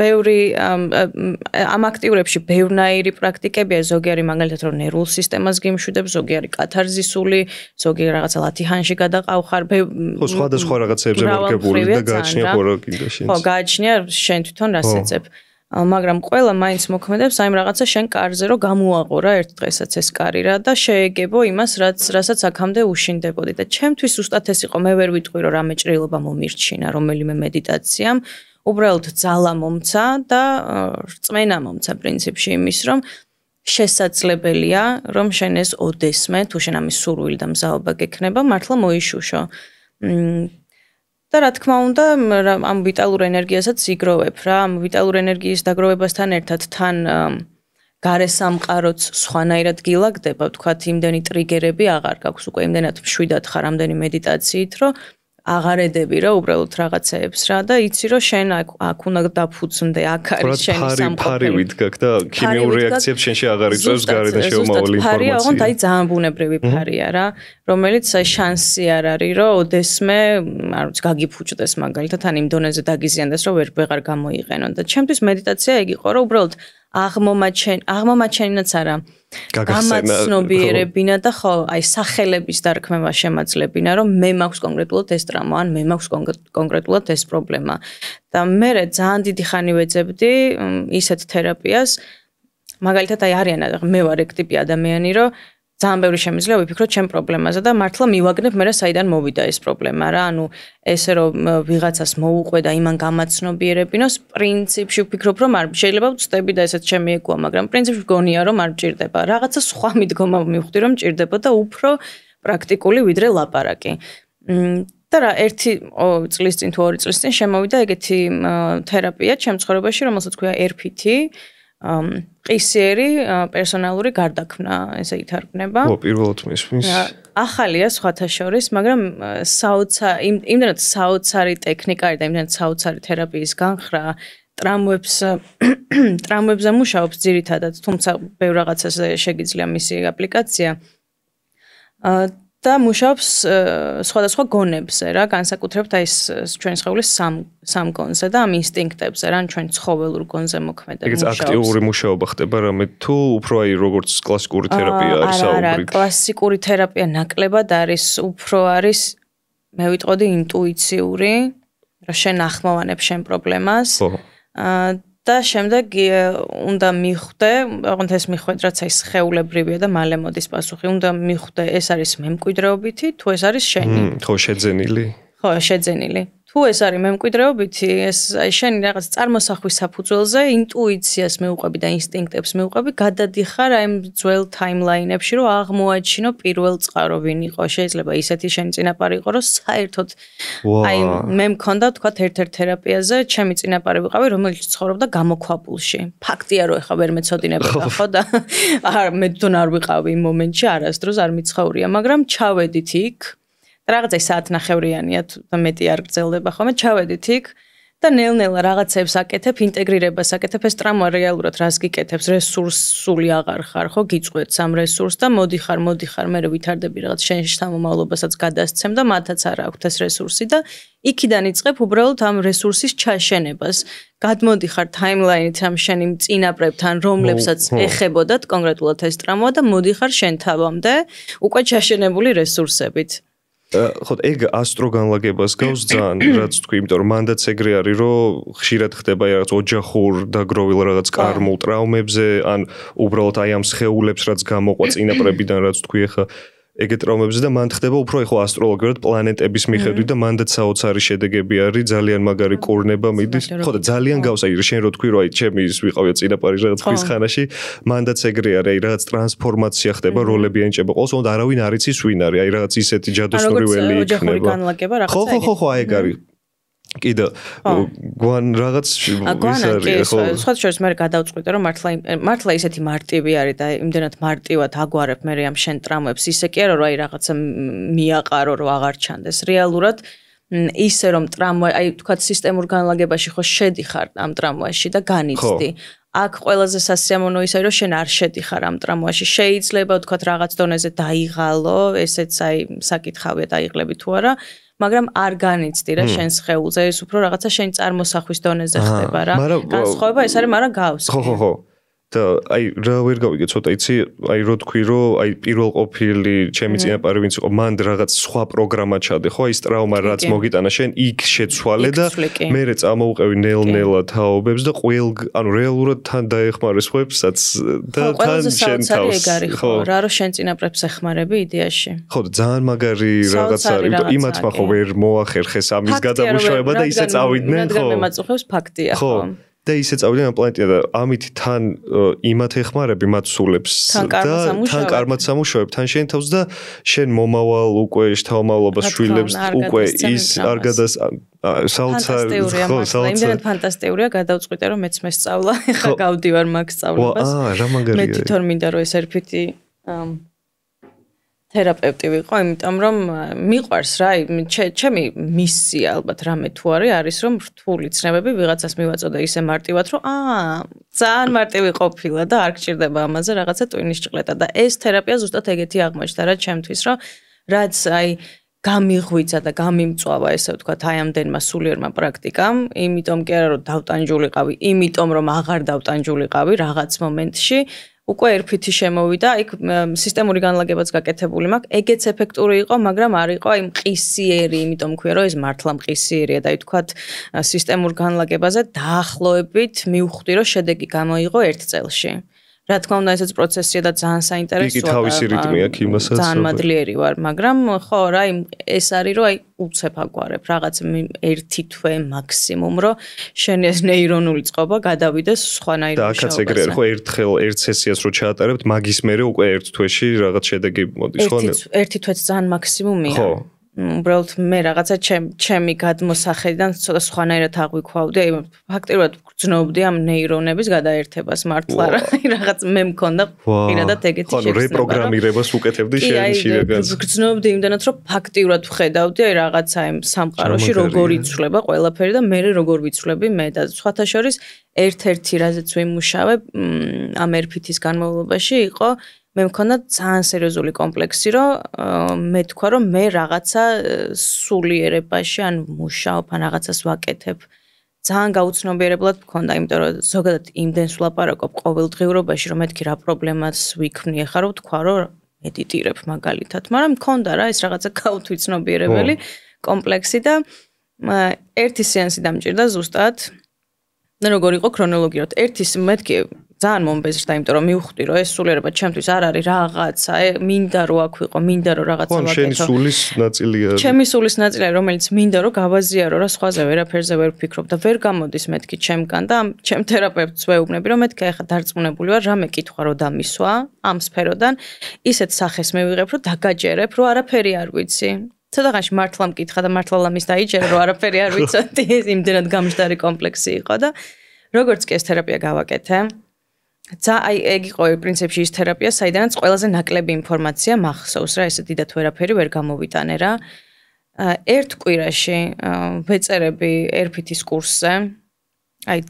ბევრი ამ აქტიურებში ბევრნაირი პრაქტიკებია, ზოგი არის მაგალითად რომ ნერვულ სისტემას გიმშვიდებს, ზოგი არის კათარზისული, ზოგი რაღაცა ლათიანში გადაყავხარ, ხო, სხვადასხვა რაღაცებზე მორგებული და გააჩნია ხორო კიდე შენს. ხო, გააჩნია შენ თვითონ რას ეძებ. მაგრამ ყველა მაინც მოქმედებს აი რაღაცა შენ კარზე რომ გამოაყო რა ერთ დღესაც ეს კარი რა და შეეგებო იმას რასაც აქამდე უშინდებოდი და ჩემთვის უბრალოდ ეს იყო მე ვერ ვიტყვი რომ რამე ჭრილობა მომირჩინა რომელიმე მედიტაციამ უბრალოდ ძალა მომცა და რწმენა მომცა პრინციპში იმის რომ შესაძლებელია რომ შენ ეს ოდესმე თუ შენ ამის სურვილი და მზაობა გექნება მართლა მოიშუშო და რა თქმა უნდა ამ ვიტალურ ენერგიასაც იგროვებ რა ამ ვიტალურ ენერგიის დაგროვებასთან ერთად თან გარესამყაროც სხვანაირად გილაგდება ვთქვათ იმდენი ტრიგერები აღარ გაქვს უკვე იმდენად მშვიდად ხარ ამდენი მედიტაციით რომ აღარედები რა უბრალოდ რაღაცეებს რა და იცი რომ შენ აქ უნდა დაფუძნდე აქ არის შენი სამყოფელი ფარივით გაქვს და ქიმიურ რეაქციებს შენში აღარ იწვევს გარედან შემომავალი ინფორმაცია ფარია ოღონდ აი ძალიან ბუნებრივი ფარია რა რომელიც შანსი არ არის რომ ოდესმე არ ვიცი გაგიფუჭდეს მაგალითად ან იმ დონეზე დაგიზიანდეს რომ ვეღარ გამოიყენონ და ჩემთვის მედიტაცია ეგ იყო რომ უბრალოდ აღმომაჩენინაც არა გამაცნობიერებინა და ხო აი სახელების დარქმევა შემაძლებინა რომ მე მაქვს კონკრეტულად ეს ტრაუმა ან მე მაქვს კონკრეტულად ეს პრობლემა და მე ძალიან დიდი ხანი ვეძებდი ისეთ თერაპიას მაგალითად აი არიან მე ვარ ეგ ტიპი ადამიანი რომ ძალიან ბევრი შემიძლია ვიფიქროთ ჩემ პრობლემაზე და მართლა მივაგნებ მე რა საიდან მოვიდა ეს პრობლემა რა ანუ ესე რომ ვიღაცას მოუყვე და იმან გამაცნობიერებინოს პრინციპში ვფიქრობ რომ არ შეიძლება ვწდები და ესეც ჩემი ეგოა მაგრამ პრინციპში გონია რომ არ მჭირდება რაღაცა სხვა მიდგომა მივხვდი რომ მჭირდება და უფრო პრაქტიკული ვიდრე ლაპარაკი და რა ერთი წლის წინ თუ 2 წლის წინ შემოვიდა ეგეთი თერაპია ჩემ ცხოვრებაში რომელსაც ქვია RPT ყისიერი პერსონალური გარდაქმნა ესე ითარგმნება. ო, პირველად მისმის. ახალია სხვათა შორის, მაგრამ იმდენად საოცარი ტექნიკა და იმდენად საოცარი თერაპიის განხრა ტრამვებზე მუშაობს ძირითადად, თუმცა ბევრ რაღაცაზე შეგიძლია მისი აპლიკაცია. და მუშაობს სხვადასხვა გონებზე რა, განსაკუთრებით აი ჩვენი სხეულის სამ გონზე და ამ ინსტინქტებზე რა, ჩვენ ცხოველურ გონზე მოქმედებს. ეგეც აქტიური მუშაობა ხდება რამე თუ უფრო აი როგორც კლასიკური თერაპია არის საუბარი. არა, კლასიკური თერაპია ნაკლებად არის, უფრო არის მე ვიტყოდი ინტუიციური, რომ შენ ახმოვანებ შენ პრობლემას. და შემდეგ უნდა მიხვდე, ოღონდ ეს მიხვედ რაც აი სხეულებრივია და მალე მოდის პასუხი, უნდა მიხვდე ეს არის მემკვიდრეობითი, თუ ეს არის შენი. ხო, შეძენილი. ხო, შეძენილი. თუ თუ ეს არის მემკვიდრეობითი, ეს აი შენი რაღაც წარმოსახვის საფუძველზე ინტუიციას მეუყვები და ინსტინქტებს მეუყვები, გადადიხარ აი ძველ ტაიმლაინებში, რომ აღმოაჩინო პირველ წყარო ვინ იყო. შეიძლება ისეთი შენი წინაპარი იყო, რომ საერთოდ აი მე მქონდა თქვა ერთ-ერთ თერაპიაზე, ჩემი წინაპარი ვიყავი, რომელიც ცხოვრობდა გამოქვაბულში. ფაქტია, რომ ეხა ვერ მეცოდინებოდა, ხო და მე თვითონ არ ვიყავი იმ მომენტში, არასდროს არ მიცხოვრია, მაგრამ ჩავედით იქ. რაღაცა საათნახევრიანია და მეტი არ გრძელდება ხოლმე, ჩავედით იქ და ნელ-ნელა რაღაცებს აკეთებ, ინტეგრირებას აკეთებ, ეს ტრამვა რეალურად რას გიკეთებს, რესურსული აღარ ხარ, ხო, გიწყვეტს ამ რესურსს და მოდიხარ, მე ვითარდები რაღაც შენ შთამომავლობასაც გადასცემ და მათაც არ აქვთ ეს რესურსი და იქიდან იწყებ უბრალოდ ამ რესურსის ჩაშენებას. გადმოდიხარ ტაიმლაინით ამ შენი წინაპრებთან, რომლებსაც ეხებოდათ კონკრეტულად ეს ტრამვა და მოდიხარ შენ თავამდე უკვე ჩაშენებული რესურსებით. ხო, ეგ ასტრო განლაგებას გავს ძალიან, რაც თქვი, იმიტომ რომ მანდაც ეგრე არის, რომ ხშირად ხდება რაღაც ოჯახურ დაგროვილ რაღაც კარმულ ტრაუმებზე, ან უბრალოდ აი ამ სხეულებს რაც გამოყვა წინაპრებიდან, რაც თქვი ახლა ეგეთ ტრაუმებზე და მანდ ხდება უფრო ეხლა ასტროლოგიურად პლანეტების მიხედვით და მანდაც საოცარი შედეგები არის, ძალიან მაგარი კურნება მიდის. ხო და ძალიან გავს აი შენ რო თქვი, რომ აი ჩემი ის ვიყავია წინაპარი რაღაც ხვის ხანაში, მანდაც ეგრე არის, აი რაღაც ტრანსფორმაცია ხდება, როლები ენჭება. ყოველს უნდა არავინ არ იცის ვინ არის, აი რაღაც ისეთი ჯადოსნური ველი იქნება. ხო, აი ეგ არის. კიდე გვან რაღაც ის არის ხო სხვა შორის მე გადავწყვიტე რომ მართლა ისეთი მარტივი არის და იმდენად მარტივად აგვარებ მე ამ შენ ტრამვებს ისე კი არა რომ აი რაღაცა მიაყარო რომ აღარ ჩანდეს რეალურად ისე რომ ტრამვა აი თქვათ სისტემურ განლაგებაში ხო შედიხარ ამ ტრამვაში და განიცდი აქ ყველაზე სასიამოვნო ისაა რომ შენ არ შედიხარ ამ ტრამვაში შეიძლება თქვათ რაღაც დონეზე დაიღალო ესეც აი საკითხავია დაიღლები თუ არა მაგრამ არ განიცდი რა შენს ხეულზე ეს უფრო რაღაცა შენი წარმოსახვის დონეზე ხდება რა განსხვავება ეს არის მაგრამ გავს ხო და აი რა ვერ გავიგე ცოტა იცი აი რო თქვი რომ აი პირველ ყოფილი ჩემი წინაპარი ვინც იყო მანდ რაღაც სხვა პროგრამა ჩადე ხო აი ეს ტრაუმა რაც მოგიტანა შენ იქ შეცვალე და მერე წამოუყევი ნელ-ნელა თაობებს და ანუ რეალურად თან დაეხმარე სხვებსაც და თან შენ თავს ხო რა რო შენ წინაპრებს ეხმარები იდეაში ხო და ძალიან მაგარი რაღაც არის იმათმა ხო ვერ მოახერხეს ამის გადამუშავება და ისე წავიდნენ ხო მე მაწუხებს ფაქტია ხო და ისე წავიდნენ ამ პლანეტიდან და ამით თან იმათ ეხმარები მათ სულებს და თან კარმად სამუშაოებ თან შენ თავს და შენ მომავალ უკვე შთამომავლობას შვილებს უკვე ის არ გადას საოცარი ხო საოცარი ფანტასტიკურია გადავწყვიტე რომ მეც მესწავლა ეხა გავდივარ მაგ სწავლებას რა მაგარია მე თვითონ მინდა რომ ეს ერფითი თერაპევტი ვიყო, იმიტომ რომ მიყვარს რა, ჩემი მისია ალბათ რამე თუ არის რომ რთული ცნებები ვიღაცას მივაწოდე ისე მარტივად, რომ ძალიან მარტივი ყოფილა და არ გჭირდება ამაზე რაღაცა ტვინის ჭყლეტა და ეს თერაპია ზუსტად ეგეთი აღმოჩნდა რა ჩემთვის, რომ რაც აი გამიღვიძა და გამიმწვავა ესე ვთქვათ აი ამდენმა სულიერმა პრაქტიკამ, იმიტომ კი არა რომ დავტანჯულიყავი, იმიტომ რომ აღარ დავტანჯულიყავი რაღაც მომენტში უკვე ერფითი შემოვიდა, იქ სისტემური განლაგებაც გაკეთებული მაქვს. ეგეც ეფექტური იყო, მაგრამ არ იყო აი მყისიერი, იმიტომ მქვია რომ ეს მართლა მყისიერია და ვთქვათ სისტემურ განლაგებაზე დაახლოებით მივხვდი რომ შედეგი გამოიღო 1 წელში. რა თქმა უნდა ესეც პროცესია და ძალიან საინტერესოა. იგი თავისი რიტმი აქვს იმასაც. ძალიან მადლიერი ვარ, მაგრამ ხო რა ეს არის რომ აი უცებ აგვარებ რაღაც ერთი თვე მაქსიმუმ რომ შენ ეს ნეირონული წყობა გადავიდეს სხვანაირ მუშაობაზე. და აქაც ეგრე არის ხო ერთხელ ერთ სესიას რო ჩაატარებთ, მაგის მერე უკვე 1 თვეში რაღაც შედეგი მოდის ხო? ერთი თვეც ძალიან მაქსიმუმია. ხო. უბრალოდ მე რაღაცა ჩემი გადმოსახედიდან ცოტა სხვანაირად აღვიქვავდი, აი ფაქტიურად გრძნობდი ამ ნეირონების გადაერთებას მართლა რა, რაღაც მე მქონდა პირადად ეგეთი შეგრძნება. ხო, რეპროგრამირებას უკეთებდი შენ შიგაგას. გრძნობდი იმდანაც რომ ფაქტიურად ვხედავდი აი რაღაცა იმ სამყაროში როგორ იცვლება ყველაფერი და მე როგორ ვიცვლები მე და სხვათა შორის ერთ-ერთი რაზეც ვიმუშავებ ამ ერფითის განმავლობაში იყო მე მქონდა ძალიან სერიოზული კომპლექსი, რომ მე თქვა, რომ მე რაღაცა სულიერებაში ან მუშაობ, ან რაღაცას ვაკეთებ. ძალიან გაუცნობიერებლად მქონდა, იმიტომ რომ ზოგადად იმდენს ვლაპარაკობ ყოველდღიურობაში, რომ მეთქი რა პრობლემას ვიქმნი, ახლა რომ თქვა, რომ მედიტირებ მაგალითად, მაგრამ მქონდა რა ეს რაღაცა გაუთვითცნობიერებელი კომპლექსი და ერთი სეანსი დამჭირდა ზუსტად. და როგორ იყო ქრონოლოგიურად. ერთი მეთქი ძალიან მომბეზრდა, იმიტომ რომ მივხვდი რომ ეს სულიერება ჩემთვის არ არის რაღაცა, მინდა რომ აქ ვიყო, მინდა რომ რაღაცა ვაკეთო. შენი სულის ნაწილია. ჩემი სულის ნაწილია, რომელიც მინდა რომ გავაზიარო რა სხვაზე ვერაფერზე ვერ ვფიქრობ და ვერ გამოდის მეთქი ჩემგან და ჩემ თერაპევტს ვეუბნები რომ მეთქი ახლა დარწმუნებული ვარ, რამე კითხვა რომ დამისვა ამ სფეროდან, ისეთ სახეს მივიღებ რომ დაგაჯერებ, რომ არაფერი არ ვიცი. ცოტაღანში მართლა მკითხა და მართლა ლამის დაიჯერა რომ არაფერი არ ვიცოდი, იმდენად გამჯდარი კომპლექსი იყო და როგორც კი ეს თერაპია გავაკეთე, ეგ იყო პრინციპში ის თერაპია, საიდანაც ყველაზე ნაკლები ინფორმაცია მახსოვს რა, ესე დიდად ვერაფერი ვერ გამოვიტანე რა. ერთ კვირაში ვეწერები ერფითის კურსზე, აი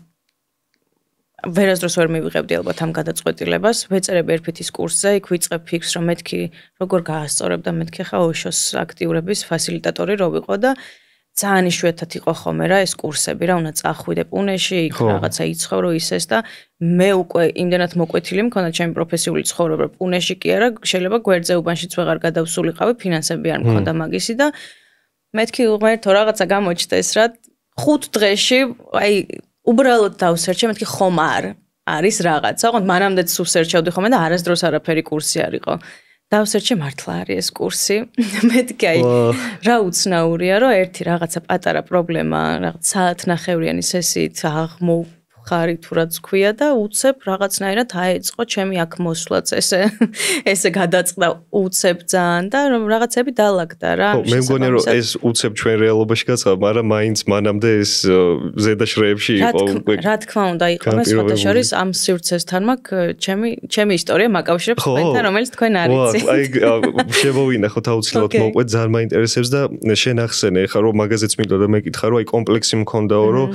ვერასდროს ვერ მივიღებდი ალბათ ამ გადაწყვეტილებას, ვეწერები ერფითის კურსზე, იქ ვიწყებ ფიქრს, რომ მეთქი როგორ გაასწორებ და მეთქი ხა ოშოს აქტიურების ფასილიტატორი რო ვიყო და ძალიან იშვიათად იყო ხოლმე რა ეს კურსები რა, უნდა წახვიდე პუნეში, იქ რაღაცა იცხოვრო ისეს და მე უკვე იმდენად მოკვეთილი მქონდა ჩემი პროფესიული ცხოვრება, პუნეში კი არა, შეიძლება გვერდზე უბანშიც ვეღარ გადავსულიყავი, ფინანსები არ მქონდა მაგისი და მეთქი ღმერთო რაღაცა გამოჩნდეს რა, 5 დღეში, აი უბრალოდ დავსერჩე, მეთქი ხომ არის რაღაცა, ოღონდ მანამდეც ვსერჩავდი ხოლმე და არასდროს არაფერი კურსი არ იყო. დავსერჩე მართლა არის ეს კურსი. მეთქი აი რა უცნაურია, რომ ერთი რაღაცა პატარა პრობლემა, რაღაც საათნახევრიანი სესიით აღმოვხარი თუ რაც ქვია და უცებ რაღაცნაირად აეწყო ჩემი აქ მოსვლაც ესე გადაწყდა უცებ ძალიან და რომ რაღაცები დაალაგდა რა. მე მგონია რომ ეს უცებ ჩვენ რეალობაში გაწყდა, მაგრამ მაინც მანამდე ეს ზედა შრეებში იყო უკვე. რა თქმა უნდა იყო, მე სხვათა შორის ამ სივრცესთან მაქვს ჩემი ისტორია მაკავშირებს თქვენთან, რომელიც თქვენ არ იცით. აი შემოვინახოთ აუცილებლად მოყვეთ, ძალიან მაინტერესებს და შენ ახსენე ხა რომ მაგაზეც მინდა და მეკითხა რომ აი კომპლექსი მქონდაო რომ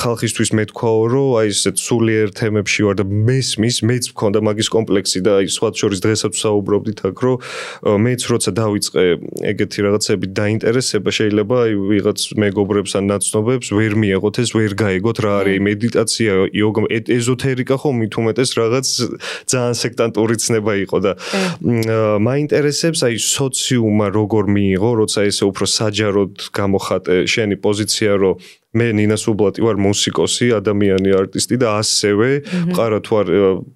ხალხისთვის მეთქვაო რომ აი ესეთ სულიერ თემებში ვარ და მეც მქონდა მაგის კომპლექსი და აი სხვა შორის დღესაც ვსაუბრობდით აქ რომ მეც როცა დავიწყე ეგეთი რაღაცები დაინტერესება შეიძლება აი ვიღაც მეგობრებს ან ნაცნობებს ვერ მიეღოთ ეს ვერ გაიგოთ რა არის მედიტაცია იოგა ეზოთერიკა ხო მით უმეტეს რაღაც ძალიან სექტანტური ცნება იყო და მაინტერესებს აი სოციუმმა როგორ მიიღო როცა ესე უფრო საჯაროდ გამოხატე შენი პოზიცია რომ მე ნინა სუბლატი ვარ მუსიკოსი, ადამიანი არტისტი და ასევე მყარა თუ არ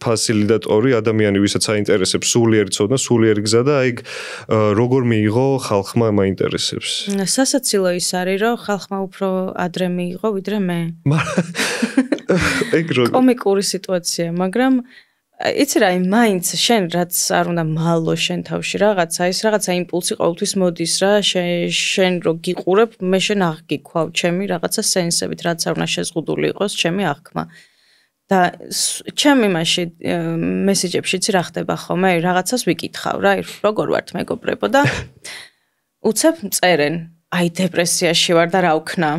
ფასილიტატორი, ადამიანი ვისაც აინტერესებს სულიერი ცოდნა, სულიერი გზა და აი როგორ მიიღო ხალხმა მაინტერესებს. სასაცილო ის არის, რომ ხალხმა უფრო ადრე მიიღო, ვიდრე მე. ეგ როგორ კომიკური სიტუაცია, მაგრამ იცი რა, მაინც შენ რაც არ უნდა მალო შენ თავში რაღაცა, ის რაღაცა იმპულსი ყოველთვის მოდის რა, შენ რო გიყურებ, მე შენ აღგიქვავ ჩემი რაღაცა სენსებით, რაც არ უნდა შეზღუდული იყოს ჩემი აღქმა. და ჩემი მასში მესეჯებში იცი რა ხდება ხოლმე, რაღაცას ვიკითხავ რა, როგორ ვართ მეგობრებო და უცებ წერენ, აი დეპრესიაში ვარ და რა ვქნა.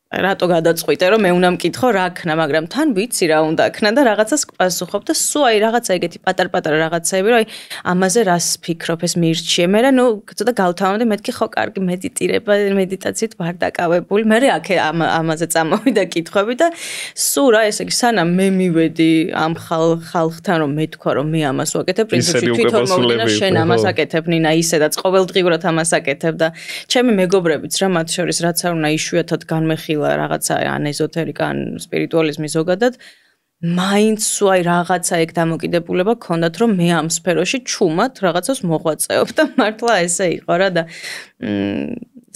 რატო გადაწყვიტე რომ მე უნდა მკითხო რა ქნა, მაგრამ თან ვიცი რა უნდა ქნა და რაღაცას პასუხობ და სულ აი რაღაცა ეგეთი პატარ-პატარა რაღაცები რომ აი ამაზე რას ფიქრობ ეს მირჩიე. მე რა ნუ ცოტა გავთავამდე მეთქი ხო კარგი მედიტირება, მედიტაციით ვარ დაკავებული. მე აქ ამაზე წამოვიდა კითხვები და სულ რა ესე იგი სანამ მე მივედი ამ ხალხთან რომ მეთქვა რომ მე ამას ვაკეთებ, პრინციპში თვითონ მოვიდა შენ ამას აკეთებ ნინა ისედაც ყოველდღიურად ამას აკეთებ და ჩემი მეგობრებიც რა მათ შორის რაც არ უნდა იშვიათად განმეხი რაღაცა ან ეზოთერიკა ან სპირიტუალიზმი ზოგადად მაინც აი რაღაცა ეგ დამოკიდებულება გქონდათ რომ მე ამ სფეროში ჩუმად რაღაცას მოღვაწეობ და მართლა ესე იყო რა და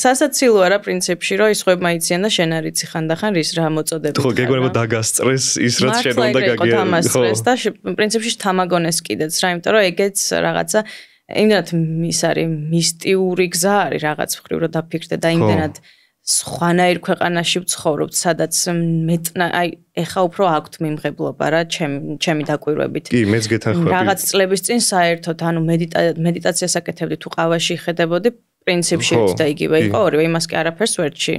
სასაცილოა რა პრინციპში რომ ის ხვებმა იციან და შენ არ იცი ხანდახან რის რა მოწოდებით ხო გეგონება დაგასწრეს ის რაც შენ უნდა გაგიაროს და პრინციპში თამაგონეს კიდეც რა იმიტომ რომ ეგეც რაღაცა იმდენად ის არის მისტიური გზა არის რაღაც მხრივ რომ დაფიქრდე და იმდენად სხვანაირ ქვეყანაში ვცხოვრობთ, სადაც აი ეხა უფრო აქვთ მიმღებლობა რა, ჩემი დაკვირვებით. კი, მეც გეთანხმები. რაღაც წლების წინ საერთოდ, ანუ მედიტაციას აკეთებდი თუ ყავაში ხედებოდი, პრინციპში ერთ და იგივე იყო, ორივე იმას კი არაფერს ვერჩი.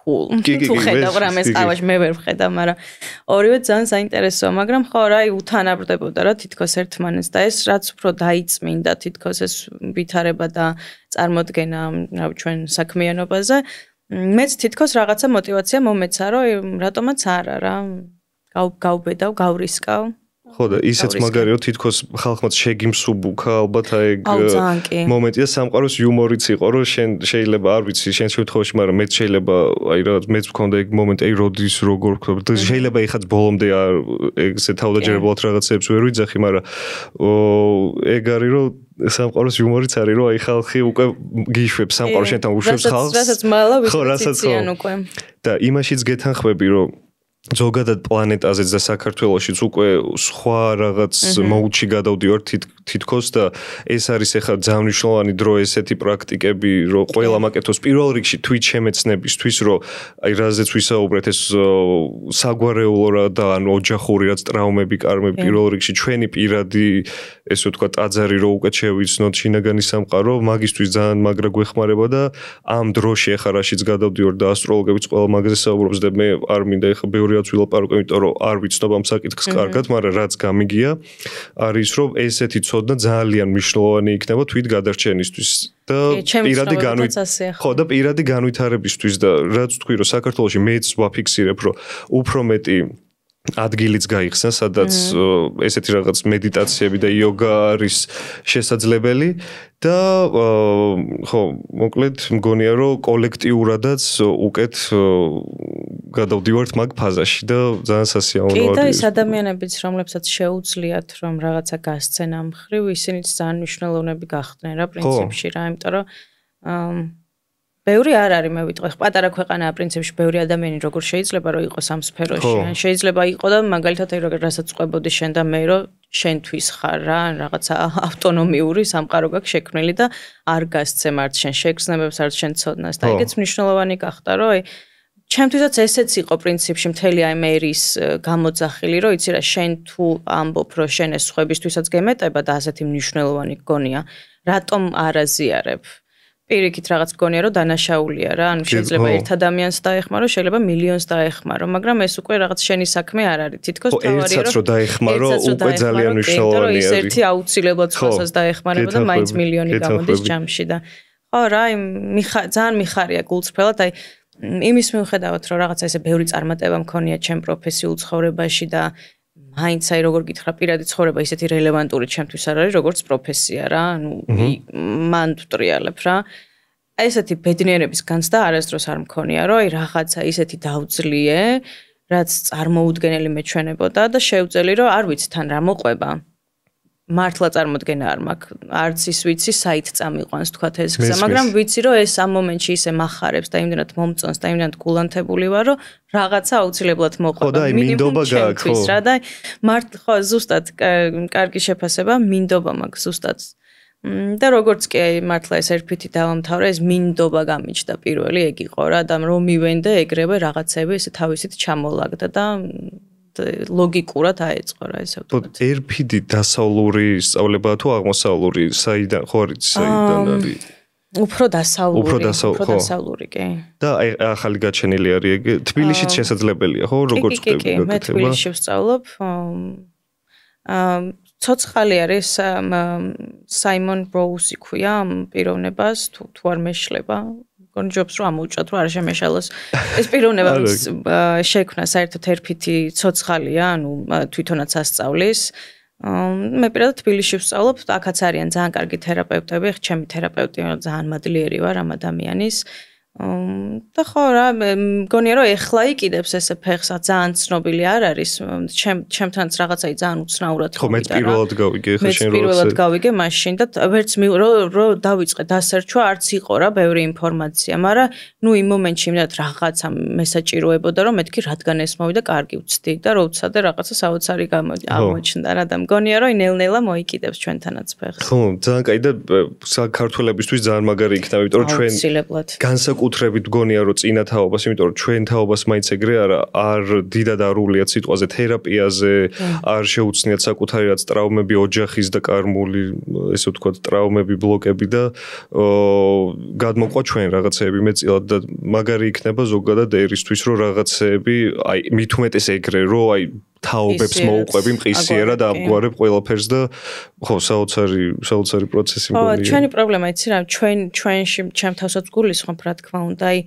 cool. თუ ხედავ რამეს ყავაში მე ვერ ვხედავ, მაგრამ ორივე ძალიან საინტერესოა, მაგრამ ხო რა, უთანაბრდებოდა რა თითქოს ერთმანეთს და ეს რაც უფრო დაიწმინდა თითქოს ეს ვითარება და წარმოდგენა, რა ჩვენ საქმიანობაზე მეც თითქოს რაღაცა мотиваცია მომეცა, რომ რატომაც არა რა. გავბედავ, გავრისკავ. ხო და ისეც მაგარი რომ თითქოს ხალხმაც შეგიმსუბუქა ალბათ აი მომენტია სამყაროს იუმორიც იყო რომ შენ შეიძლება არ ვიცი შენ შემთხვევაში მაგრამ მეც შეიძლება აი რაღაც მეც მქონდა ეგ მომენტი აი როდის როგორ ვქნა შეიძლება ეხაც ბოლომდე არ ეგზე თავდაჯერებულად რაღაცებს ვერ ვიძახი მაგრამ ეგ არის რომ სამყაროს იუმორიც არის რომ აი ხალხი უკვე გიშვებს სამყარო შენთან უშვებს ხალხს რასაც მალა ვიციან უკვე და იმაშიც გეთანხმები რომ ზოგადად პლანეტაზეც და საქართველოშიც უკვე სხვა რაღაც მოუდში გადავდივართ თითქოს და ეს არის ახლა ძალიან მნიშვნელოვანი დრო ესეთი პრაქტიკები რომ ყველა მაკეთოს პირველ რიგში თვით შემეცნებისთვის რომ აი რაზეც ვისაუბრეთ ეს საგვარეულო და ანუ ოჯახური რაც ტრავმები კარმები პირველ რიგში ჩვენი პირადი ესე ვთქვა ტაძარი რომ უკვე შევიცნოთ შინაგანი სამყარო მაგისთვის ძალიან მაგრა გვეხმარება და ამ დროში ახლა რაშიც გადავდივართ და ასტროლოგებიც ყველა მაგაზე საუბრობს და მე არ მინდა ახლა ბევრიაც ვილაპარაკო იმიტომ რომ არ ვიცნობ ამ საკითხს კარგად მაგრამ რაც გამიგია არის რომ ესეთი ცოდნა ძალიან მნიშვნელოვანი იქნება თვით გადარჩენისთვის და პირადი განვითარებისთვის და რაც თქვი რომ საქართველოში მეც ვაფიქსირებ რომ უფრო მეტი ადგილიც გაიხსნა სადაც ესეთი რაღაც მედიტაციები და იოგა არის შესაძლებელი და ხო მოკლედ მგონია რომ კოლექტიურადაც უკეთ გადავდივართ მაგ ფაზაში და ძალიან სასიამოვნოა. კი და ის ადამიანებიც რომლებსაც შეუძლიათ რომ რაღაცა გასცენ ამ ხრივ ისინიც ძალიან მნიშვნელოვნები გახდნენ რა პრინციპში რა იმიტომ რომ ბევრი არ არის მე ვიტყვი პატარა ქვეყანაა პრინციპში ბევრი ადამიანი როგორ შეიძლება რომ იყოს ამ სფეროში ან შეიძლება იყო და მაგალითად აი რასაც ყვებოდი შენ და მე რომ შენთვის ხარ რა რაღაცა ავტონომიური სამყარო გაქვს შექმნილი და არ გასცემ არც შენ შეგრძნებებს არც შენ ცოდნას და ეგეც მნიშვნელოვანი გახდა რომ აი ჩემთვისაც ესეც იყო პრინციპში მთელი აი მე ის გამოძახილი რომ იცი რა შენ თუ ამბობ რომ შენ ეს სხვებისთვისაც გემეტება და ასეთი მნიშვნელოვანი გონია რატომ არ აზიარებ პირიქით რაღაც გონია რომ დანაშაულია რა ანუ შეიძლება ერთ ადამიანს დაეხმარო შეიძლება მილიონს დაეხმარო მაგრამ ეს უკვე რაღაც შენი საქმე არ არის თითქოს თავარია რომ დაეხმარო უკვე ძალიან მნიშვნელოვანია ის ერთი აუცილებლად სხვასაც დაეხმარება და მაინც მილიონი გამოდის ჯამში და ხო რა ძალიან მიხარია გულწრფელად აი იმის მიუხედავად რომ რაღაცა ესე ბევრი წარმატება მქონია ჩემ პროფესიულ ცხოვრებაში და მაინც აი როგორ გითხრა პირადი ცხოვრება ისეთი რელევანტური ჩემთვის არ არის როგორც პროფესია რა ანუ მან ვტრიალებ რა ესეთი ბედნიერების განცდა არასდროს არ მქონია რომ აი რაღაცა ისეთი დავძლიე რაც წარმოუდგენელი მეჩვენებოდა და შევძელი რომ არ ვიცი თან რა მოყვება მართლა წარმოდგენა არ მაქვს არც ის ვიცი საით წამიყვანს თქვათ ეს გზა მაგრამ ვიცი რომ ეს ამ მომენტში ისე მახარებს და იმდენად მომწონს და იმდენად გულანთებული ვარ რომ რაღაცა აუცილებლად მოყვება მინდობა გაქვს რა და მართლა ხო ზუსტად კარგი შეფასება მინდობა მაქვს ზუსტად და როგორც კი მართლა ეს ერფითი დავამთავრე ეს მინდობა გამიჩნდა პირველი ეგ იყო რა და რომ მივენდე ეგრევე რაღაცები ესე თავისით ჩამოლაგდა და ლოგიკურად აეწყო რა ესე ვთქვათ. ერფიდი დასავლური სწავლებაა თუ აღმოსავლური საიდან ხო არის საიდან არის? უფრო დასავლური კი. და აი ახალი გაჩენილი არის ეგ თბილისშიც შესაძლებელია ხო როგორც ხვდები გაკეთება? კი, მე თბილისში ვსწავლობ. ცოცხალი არის საიმონ ბროუსი ქვია პიროვნებას თუ არ მეშლება კონჯობს რომ ამოუჭათ რომ არ შემეშალოს ეს პიროვნება შექმნა საერთოდ ერფითი ცოცხალია ანუ თვითონაც ასწავლის მე პირადად თბილისში ვსწავლობ აქაც არიან ძალიან კარგი თერაპევტები ჩემი თერაპევტი ძალიან მადლიერი ვარ ამ ადამიანის და ხო რა მგონია რომ ეხლა იყიდებს ესე ფეხს ძალიან ცნობილი არ არის ჩემთანაც რაღაცაი ძალიან უცნაურად ხო მეც პირველად გავიგე ხა შენ პირველად გავიგე მაშინ და ვერც რო დავიწყე დასერჩვა არც იყო რა ბევრი ინფორმაცია მაგრამ ნუ იმ მომენტში იმდენად რაღაცა მესაჭიროებოდა რომ მეთქი რადგან ეს მოვიდა კარგი ვცდი და რო ვცადე რაღაცა საოცარი აღმოჩნდა რა და მგონია რომ ნელ-ნელა მოიკიდებს ჩვენთანაც ფეხს ხო ძალიან კაი და საქართველებისთვის ძალიან მაგარი იქნება იმიტომ რომ ჩვენ განსაკუთრებით გონია რომ წინა თაობას, იმიტომ რომ ჩვენ თაობას მაინც ეგრე არ დიდად არულიათ სიტყვაზე თერაპიაზე, არ შეუცნიათ საკუთარი რაც ტრავმები ოჯახის და კარმული, ესე ვთქვათ, ტრავმები, ბლოკები და გადმოყვა ჩვენ რაღაცეები მეწილად და მაგარი იქნება ზოგადად ერისთვის რომ რაღაცეები, აი მით უმეტეს ეგრე რომ აი თაობებს მოუყვები მყისიერად ამგვარებ ყველაფერს და ხო საოცარი პროცესი მგონია. ხო, ჩვენი პრობლემა იცი რა, ჩვენში ჩემ თავსაც გულისხმობ რა თქმა უნდა, აი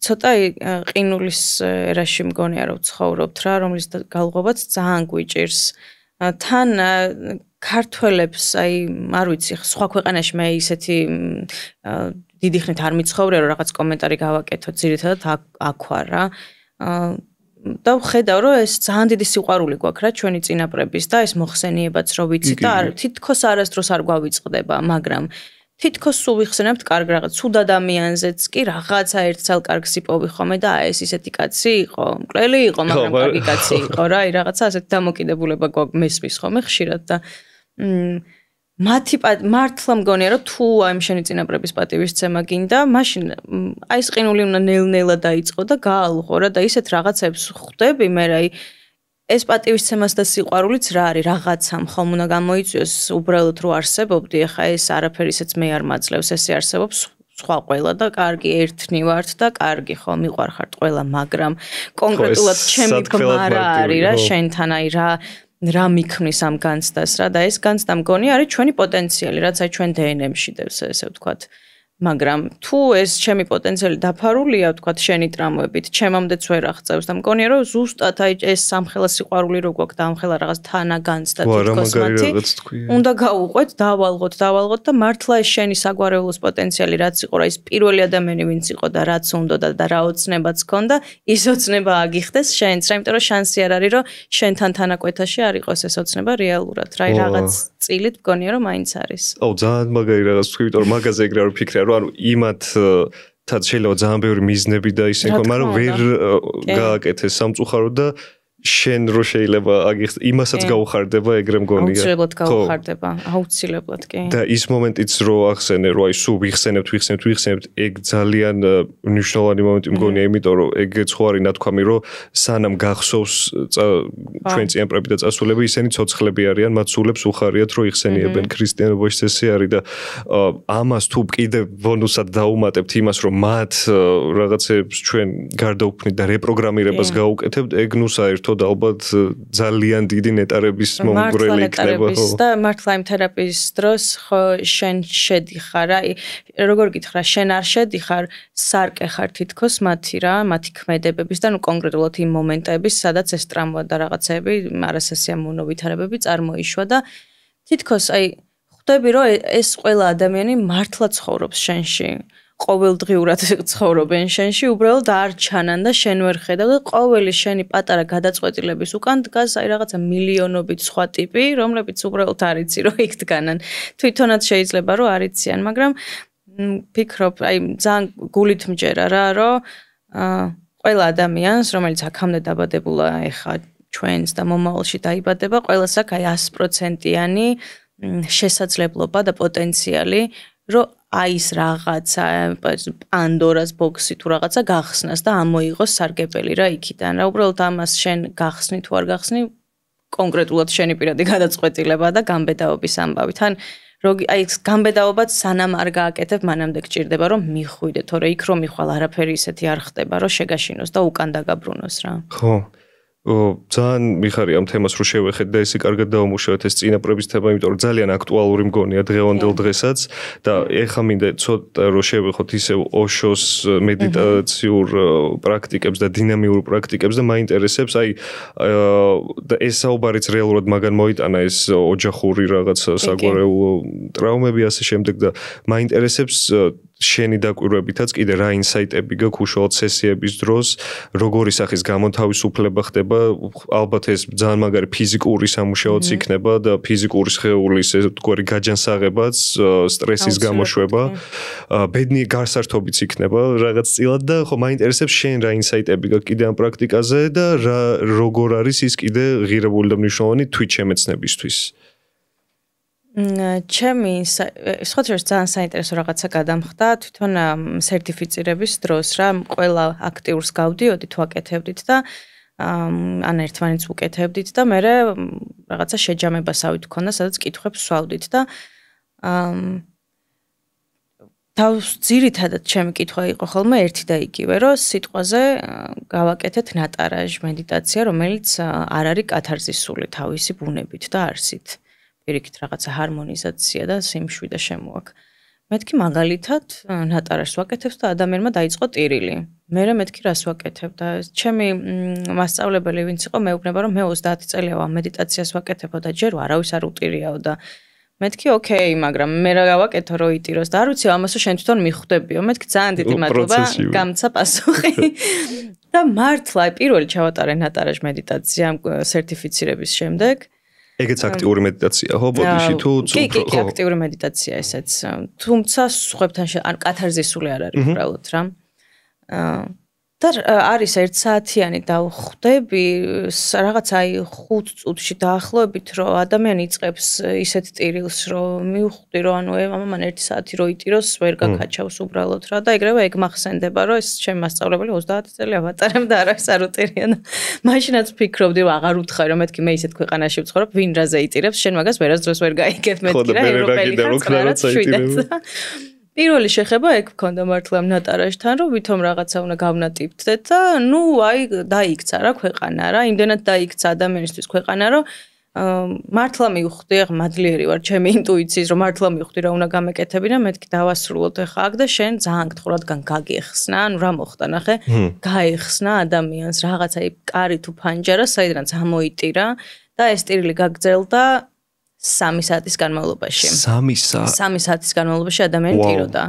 ცოტა ყინულის ერაში მგონია რომ ცხოვრობთ რა, რომლის galvobats ძალიან გვიჭირს თან ქართველებს აი არ ვიცი სხვა ქვეყანაში მე ისეთი დიდი ხნით არ მიცხოვრე რომ რაღაც კომენტარი გავაკეთო ძირითადად აქ ვარ რა და ვხედავ რომ ეს ძალიან დიდი სიყვარული გვაქვს რა ჩვენი წინაპრების და ეს მოხსენიებაც რო ვიცი და თითქოს არასდროს არ გვავიწყდება მაგრამ თითქოს სულ ვიხსენებთ კარგ რაღაც ცუდ ადამიანზეც კი რაღაცა ერთსალ კარგს იპოვი ხოლმე და ეს ისეთი კაცი იყო მკვლელი იყო მაგრამ კარგი კაცი იყო რა აი რაღაცა ასეთი დამოკიდებულება გვაქვს მესმის ხოლმე ხშირად და მართლა მგონია რომ თუ აი შენი წინაპრების პატივისცემა გინდა მაშინ აი ეს ყინული უნდა ნელ-ნელა დაიწყო და გაალღო რა და ისეთ რაღაცებს ხვდები მე რა ეს პატივისცემას და სიყვარულიც რა არის რაღაცამ ხომ უნდა გამოიწვიოს უბრალოდ რო არსებობდი ეხა ეს არაფერი ისეც მე არ მაძლევს ესე არსებობს სხვა ყველა და კარგი ერთნი ვართ და კარგი ხო მიყვარხართ ყველა მაგრამ კონკრეტულად ჩემი გმა რა არის რა შენთან აი რა მიქმნის ამ განცდას რა და ეს განცდა მგონი არის ჩვენი პოტენციალი რაც აი ჩვენ დნმ-ში დევს ესე ვთქვათ მაგრამ თუ ეს ჩემი პოტენციალი დაფარულია ვთქვათ შენი ტრამვებით ჩემამდეც ვერ აღწევს და მგონია რომ ზუსტად აი ეს სამხელა სიყვარული რო გვაქვს და ამხელა რაღაც თანაგანცდა თითქოს მათი უნდა გაუყვეთ დავალღოთ და მართლა ეს შენი საგვარეულოს პოტენციალი რაც იყო რა ის პირველი ადამიანი ვინც იყო და რაც უნდა და რა ოცნებაც ჰქონდა ის ოცნება აგიხდეს შენც რა იმიტომ რომ შანსი არ არის რომ შენთან თანაკვეთაში არ იყოს ეს ოცნება რეალურად რა რაღაც წილით მგონია რომ მაინც არის აუ ძალიან მაგარი რაღაც თქვი იმიტომ რომ მაგაზე ეგრე არ ვფიქრე რომ ანუ იმათ თან შეიძლება ძალიან ბევრი მიზნები და ისე მქონდა მაგრამ ვერ გააკეთეს სამწუხაროდ და შენ რო შეიძლება იმასაც გაუხარდება ეგრე მგონია აუცილებლად გაუხარდება აუცილებლად კი და ის მომენტიც რო ახსენე რომ აი სულ ვიხსენებთ ეგ ძალიან მნიშვნელოვანი მომენტი მგონია იმიტომ რომ ეგეც ხო არის ნათქვამი რომ სანამ გახსოვს ჩვენ წინაპრები და წასულები ისინი ცოცხლები არიან მათ სულებს უხარიათ რომ იხსენიებენ ქრისტიანობაში ესე არის და ამას თუ კიდე ბონუსად დაუმატებთ იმას რომ მათ რაღაცებს ჩვენ გარდაუქმნით და რეპროგრამირებას გაუკეთებთ ეგ ნუ საერთოდ ალბათ ძალიან დიდი ნეტარების მომგვრელი იქნება ხო და მართლა იმ თერაპიის დროს ხო შენ შედიხარ აი როგორ გითხრა შენ არ შედიხარ სარკე ხარ თითქოს მათი ქმედებების და ნუ კონკრეტულად იმ მომენტების სადაც ეს ტრამვა და რაღაცები არასასიამოვნო ვითარებები წარმოიშვა და თითქოს აი ხვდები რომ ეს ყველა ადამიანი მართლა ცხოვრობს შენში ყოველდღიურად ცხოვრობენ შენში უბრალოდ არ ჩანან და შენ ვერ ხედავ და ყოველი შენი პატარა გადაწყვეტილების უკან დგას აი რაღაცა მილიონობით სხვა ტიპი რომლებიც უბრალოდ არ იცი რომ იქ დგანან თვითონაც შეიძლება რომ არ იციან მაგრამ ფიქრობ აი ძალიან გულით მჯერა რა რომ ყველა ადამიანს რომელიც აქამდე დაბადებულა ეხა ჩვენს და მომავალში დაიბადება ყველას აქვს აი 100%-იანი შესაძლებლობა და პოტენციალი რომ აი ეს რაღაცა პანდორას ბოქსი თუ რაღაცა გახსნას და ამოიღოს სარგებელი რა იქიდან რა უბრალოდ ამას შენ გახსნი თუ არ გახსნი კონკრეტულად შენი პირადი გადაწყვეტილება და გამბედაობის ამბავი თან აი ეს გამბედაობაც სანამ არ გააკეთებ მანამდე გჭირდება რომ მიხვიდე თორე იქ რომ მიხვალ არაფერი ისეთი არ ხდება რომ შეგაშინოს და უკან დაგაბრუნოს რა ხო ძალიან მიხარია ამ თემას რო შევეხეთ და ესე კარგად დავუმუშავეთ ეს წინაპრების თემა, იმიტომ რომ ძალიან აქტუალური მგონია დღევანდელ დღესაც და ეხა მინდა ცოტა რო შევეხოთ ისე ოშოს მედიტაციურ პრაქტიკებს და დინამიურ პრაქტიკებს და მაინტერესებს აი ეს საუბარიც რეალურად მაგან მოიტანა ეს ოჯახური რაღაც საგვარეულო ტრავმები ასე შემდეგ და მაინტერესებს შენი დაკვირვებითაც კიდე რა ინსაიტები გაქვს უშუალოდ სესიების დროს, როგორი სახის გამოთავისუფლება ხდება, ალბათ ეს ძალიან მაგარი ფიზიკური სამუშაოც იქნება და ფიზიკური სხეულის ესეთი გაჯანსაღებაც, სტრესის გამოშვება, ბედნიერი გასართობიც იქნება რაღაც წილად და ხო მაინტერესებს შენ რა ინსაიტები გაქვს კიდე ამ პრაქტიკაზე და როგორ არის ის კიდე ღირებული და მნიშვნელოვანი თვით შემეცნებისთვის. ჩემი სხვათაშორის ძალიან საინტერესო რაღაცა გადამხდა თვითონ სერტიფიცირების დროს რა ყველა აქტიურს გავდიოდით ვაკეთებდით და ან ერთმანეთს უკეთებდით და მე რაღაცა შეჯამებასავით მქონდა სადაც კითხვებს ვსვავდით და ძირითადად ჩემი კითხვა იყო ხოლმე ერთი და იგივე რომ სიტყვაზე გავაკეთეთ ნატარაჟ მედიტაცია რომელიც არ არის კათარზისული თავისი ბუნებით და არსით პირიქით რაღაცა ჰარმონიზაცია და სიმშვიდე შემოაქვს. მეთქი მაგალითად ნატარაშს ვაკეთებს და ადამიანმა დაიწყო ტირილი. მერე მეთქი რას ვაკეთებ და ჩემი მასწავლებელი ვინც იყო მეუბნება რომ მე 30 წელია ამ მედიტაციას ვაკეთებო და ჯერ არავის არ უტირიაო და მეთქი ოკეი, მაგრამ მე რა გავაკეთო რომ იტიროს და არ ვიცი ამასო შენ თვითონ მიხვდებიო. მეთქი ძალიან დიდი მადლობა გამცა პასუხი. და მართლა პირველი ჩავატარე ნატარაშ მედიტაცია სერტიფიცირების შემდეგ. ეგეც აქტიური მედიტაცია, ხო, ბოდიში თუ კი, აქტიური მედიტაცია ესეც. თუმცა სხვებთან ან კათარზისული არ არის უბრალოდ რა. და არის 1 საათიანი დავხვდები, რაღაც აი 5 წუთში დაახლოებით, რომ ადამიანი იწყებს ისეთ ტირილს, რომ მივხვდი, რომ ანუ მამან 1 საათი რო იტიროს, ვერ გაკაჩავს უბრალოდ რა და ეგრევე ეგ მახსენდება, რომ ეს ჩემი მასწავლებელი 30 წელი ავატარებ და არავის არ უტირია და მაშინაც ფიქრობდი, რომ აღარ უთხარი, რომ მეთქი მე ისეთ ქვეყანაში ვცხოვრობ, ვინ რაზე იტირებს, შენ მაგას ვერასდროს ვერ გაიგებ მეთქი რა, ევროპელი ხარ, რა. პირველი შეხება ეგ მქონდა მართლა ნატარაშთან, რომ ვითომ რაღაცა უნდა გავნატიფდეთ და ნუ აი დაიქცა რა ქვეყანა რა, იმდენად დაიქცა ადამიანისთვის ქვეყანა, რომ მართლა მივხვდი, ახლა მადლიერი ვარ ჩემი ინტუიციის, რომ მართლა მივხვდი რა უნდა გამეკეთები და მეთქი დავასრულოთ ახლა აქ და შენ ძალიან გთხოვრადგან გაგიხსნა, ანუ რა მოხდა ნახე, გაიხსნა ადამიანს რაღაცა აი კარი თუ ფანჯარა, საიდანაც ამოიტირა და ეს ტირილი გაგრძელდა 3 საათის განმავლობაში. 3 საათის განმავლობაში ადამიანი ტიროდა.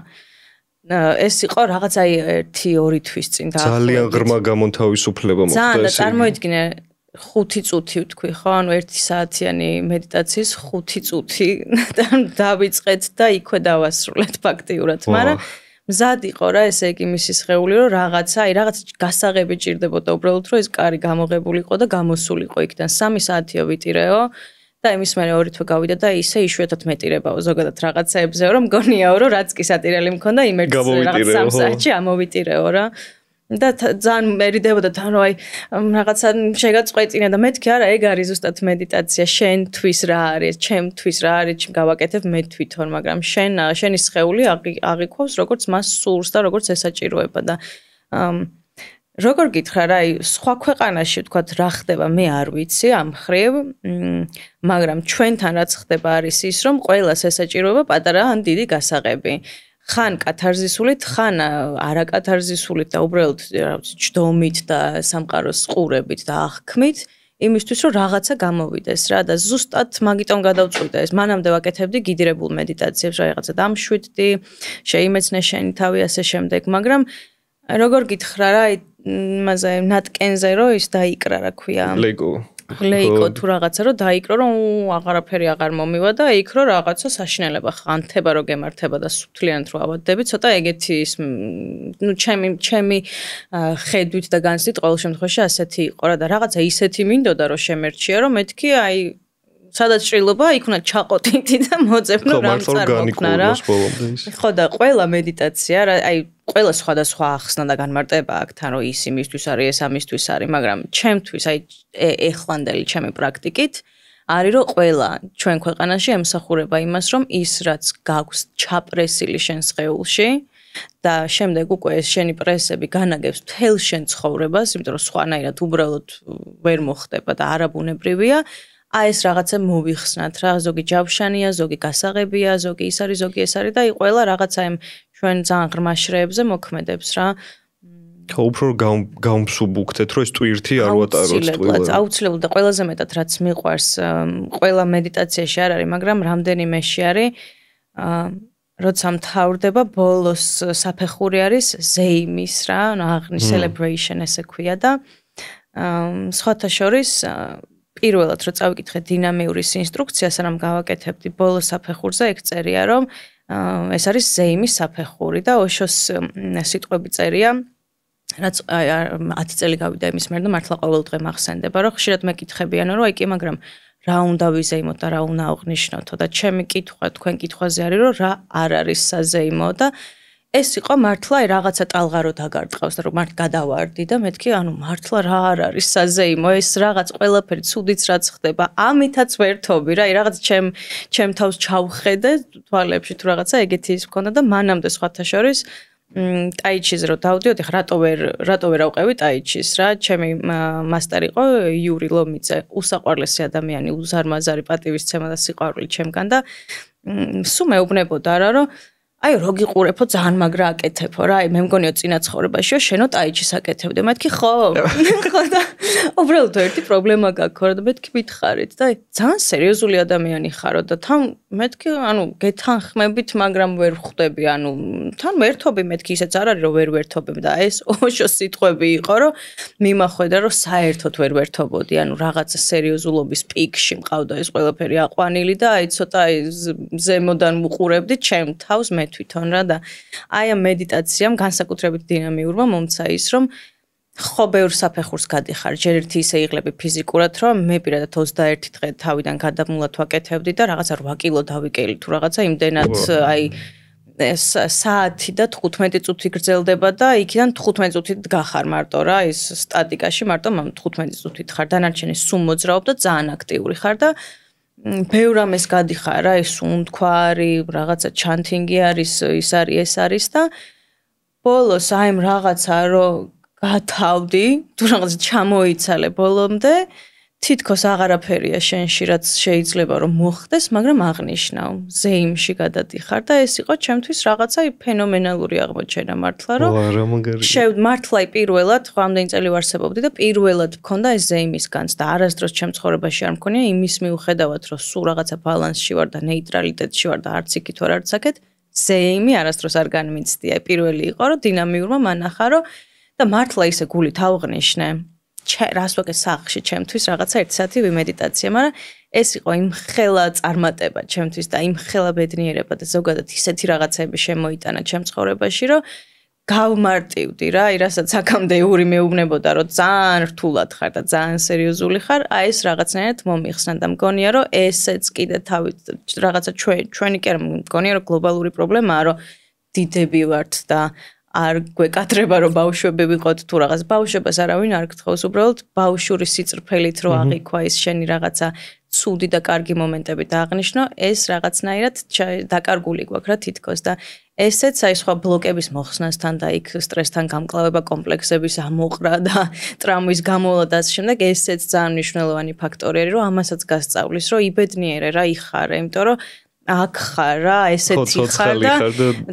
ეს იყო რაღაც აი 1-2 თვის წინ დაახლოებით. ძალიან ღრმა გამონთავისუფლება მოხდა ეს. ძალიან და წარმოიდგინე 5 წუთი ვთქვი ხო, ანუ 1 საათიანი მედიტაციის 5 წუთი და დავიწყეთ და იქვე დავასრულეთ ფაქტიურად, მაგრამ მზად იყო რა ესე იგი მისი სხეული რომ რაღაცა გასაღები ჭირდებოდა უბრალოდ რომ ეს კარი გამოღებულიყო და გამოსულიყო იქიდან 3 საათია ვიტირეო. და იმის მერე 2 თვე გავიდა და ისე იშვიათად მეტირებაო ზოგადად რაღაცეებზეო რომ მგონიაო რომ რაც კი სატირელი მქონდა იმერც რაღაც 3 საათში ამოვიტირეო რა და ძალიან მერიდებოდა თან რომ აი რაღაცა შეგაწყვეტინა და მეთქი არა ეგ არის ზუსტად მედიტაცია შენთვის რა არის ჩემთვის რა არის გავაკეთებ მე თვითონ მაგრამ შენი სხეული აღიქვავს როგორც მას სურს და როგორც ესაჭიროება და როგორ გითხრა რა, სხვა ქვეყანაში ვთქვათ რა ხდება, მე არ ვიცი ამ ხრივ, მაგრამ ჩვენთან რაც ხდება არის ის, რომ ყველას ესაჭიროება პატარა ან დიდი გასაღები. ხან კათარზისულით, ხან არაკათარზისულით და უბრალოდ რა ვიცი, ჯდომით და სამყაროს ყურებით და აღქმით, იმისთვის რომ რაღაცა გამოვიდეს რა და ზუსტად მაგიტომ გადავწყვიტე ეს. მანამდე ვაკეთებდი გიდირებულ მედიტაციებს, რაღაცა დამშვიდდი, შეიმეცნე შენი თავი ასე შემდეგ, მაგრამ როგორ გითხრა რა, იმაზე ნატკენზე რომ ის დაიკრა რა ქვია ლეიკო თუ რაღაცა რომ დაიკრო რომ აღარაფერი აღარ მომივა და იქ რომ რაღაცა საშინელება ხანთება რომ გემართება და სუფთლიანად რო ავადდები ცოტა ეგეთი ის ნუ ჩემი ხედვით და განცდით ყოველ შემთხვევაში ასეთი იყო რა და რაღაცა ისეთი მინდოდა რომ შემერჩია რომ მეთქი აი სადაც ჭრილობა იქ უნდა ჩაყოტინდი და მოძებნო რამ წარმოგქნა რა ხო და ყველა მედიტაცია რა აი ყველა სხვადასხვა ახსნა და განმარტება აქ თან რომ ის იმისთვის არის ეს ამისთვის არის მაგრამ ჩემთვის აი ეხლანდელი ჩემი პრაქტიკით არის რომ ყველა ჩვენ ქვეყანაში ემსახურება იმას რომ ის რაც გაქვს ჩაპრესილი შენ სხეულში და შემდეგ უკვე ეს შენი პრესები განაგებს მთელ შენ ცხოვრებას იმიტომ რომ სხვანაირად უბრალოდ ვერ მოხდება და არაბუნებრივია აი ეს რაღაცა მოვიხსნათ რა ზოგი ჯავშანია ზოგი გასაღებია ზოგი ის არის ზოგი ეს არის და აი ყველა რაღაცა იმ ჩვენ ძალიან ღრმა შრეებზე მოქმედებს რა ხო უფრო გამსუბუქდეთ რომ ეს ტვირთი არ ვატაროთ ტყუილად აუცილებლად და ყველაზე მეტად რაც მიყვარს ყველა მედიტაციაში არ არის მაგრამ რამდენიმეში არის როცა მთავრდება ბოლოს საფეხური არის ზეიმის რა ანუ აღნის celebration ესე ქვია და სხვათა შორის პირველად რო წავიკითხე დინამიურის ინსტრუქციას რამ გავაკეთებდი ბოლოს საფეხურზე ეგ წერია რომ ეს არის ზეიმის საფეხური და ოშოს სიტყვები წერია რაც 10 წელი გავიდა იმის მერე და მართლა ყოველ დღე მახსენდება რომ ხშირად მეკითხებიანო რომ აი კი მაგრამ რა უნდა ვიზეიმოთ და რა უნდა აღნიშნოთო და ჩემი კითხვა თქვენ კითხვაზე არის რომ რა არ არის საზეიმო და ეს იყო მართლა რაღაცა ტალღა რო დაგარტყავს და რომ მარტ გადავარდი და მეთქი ანუ მართლა რა არ არის საზეიმო ეს რაღაც ყველაფერი ცუდიც რაც ხდება ამითაც ვერთობი რა რაღაც ჩემ თავს ჩავხედე თვალებში თუ რაღაცა ეგეთი ის მქონდა და მანამდე სხვათა შორის ტაიჩიზე რო დავდიოდი რატო ვერ ავყევი ტაიჩის რა ჩემი მასტერი იყო იური ლომიძე უსაყვარლესი ადამიანი უზარმაზარი პატივისცემა და სიყვარული ჩემგან და სულ მეუბნებოდა რა რომ აი რო გიყურებო ძალიან მაგრა აკეთებო რა აი მე მგონიო წინა ცხოვრებაშიო შენო ტაიჩის აკეთებდი მეთქი ხო ხო და უბრალოდ ერთი პრობლემა გაქვს რა და მეთქი მითხარით და აი ძალიან სერიოზული ადამიანი ხარო და თან მეთქი ანუ გეთანხმებით მაგრამ ვერ ხვდები ანუ თან ვერთობი მეთქი ისეც არ არის რომ ვერ ვერთობებ და ეს ოშო სიტყვები იყო რომ მიმახვედა რომ საერთოდ ვერ ვერთობოდი ანუ რაღაცა სერიოზულობის პიკში მყავდა ეს ყველაფერი აყვანილი და აი ცოტა აი ზემოდან ვუყურებდი ჩემ თავს მე თვითონ რა და აი ამ მედიტაციამ განსაკუთრებით დინამიურმა მომცა ის რომ ხო ბევრ საფეხურს გადიხარ ჯერ ერთი ისე იღლები ფიზიკურად რომ მე პირადად 21 დღე თავიდან გადამულად ვაკეთებდი და რაღაცა 8 კილო დავიკელი თუ რაღაცა იმდენად აი საათი და 15 წუთი გრძელდება და იქიდან 15 წუთით გახარ მარტო რა ის სტატიკაში მარტო 15 წუთით ხარ დანარჩენი სულ მოძრაობ და ძალიან აქტიური ხარ და ბევრ ამას გადიხარ რა ის უნდქვარი რაღაცა ჩანთინგი არის ის არის ეს არის და ბოლოს აი ამ რაღაცა რომ გათავდი თუ რაღაცა ჩამოიცალე ბოლომდე თითქოს აღარაფერია შენში რაც შეიძლება რომ მოხდეს მაგრამ აღნიშნავ ზეიმში გადადიხარ და ეს იყო ჩემთვის რაღაცა ფენომენალური აღმოჩენა მართლა რომ მართლა პირველად ამდენი წელი ვარსებობდი და პირველად მქონდა ეს ზეიმის განცდა არასდროს ჩემ ცხოვრებაში არ მქონია იმის მიუხედავად რომ სულ რაღაცა ბალანსში ვარ და ნეიტრალიტეტში ვარ და არც იქით ვარ არც აქეთ ზეიმი არასდროს არ განმიცდია პირველი იყო რომ დინამიურმა მანახა რომ და მართლა ისე გულით ავღნიშნე რას ვაკეთე სახლში ჩემთვის რაღაცა 1 საათი ვიმედიტაცია, მაგრამ ეს იყო იმ ხელა წარმატება ჩემთვის და იმ ხელა ბედნიერება და ზოგადად ისეთი რაღაცები შემოიტანა ჩემ ცხოვრებაში, რომ გავმარტივდი რა, აი რასაც აქამდე ური მეუბნებოდა, რომ ძალიან რთულად ხარ და ძალიან სერიოზული ხარ, აი ეს რაღაცნაირად მომიხსნა და მგონია, რომ ესეც კიდე თავით რაღაცა ჩვენი კი არ მგონია, რომ გლობალური პრობლემაა, რომ დიდები ვართ და არ გვეკადრება რომ ბავშვები ვიყოთ თუ რაღაც ბავშვებას არავინ არ გთხოვს უბრალოდ ბავშვური სიწრფელით რო აღიქვა ის შენი რაღაცა ცუდი და კარგი მომენტები და აღნიშნო ეს რაღაცნაირად დაკარგული გვაქვს რა თითქოს და ესეც აი სხვა ბლოკების მოხსნასთან და იქ სტრესთან გამკლავება კომპლექსების ამოყრა და ტრამვის გამოვლა და ამ შემდეგ ესეც ძალიან მნიშვნელოვანი ფაქტორი არის რომ ამასაც გასწავლის რომ იბედნიერე რა იხარე იმიტომ რომ აქ ხარ რა ესეთი ხარ და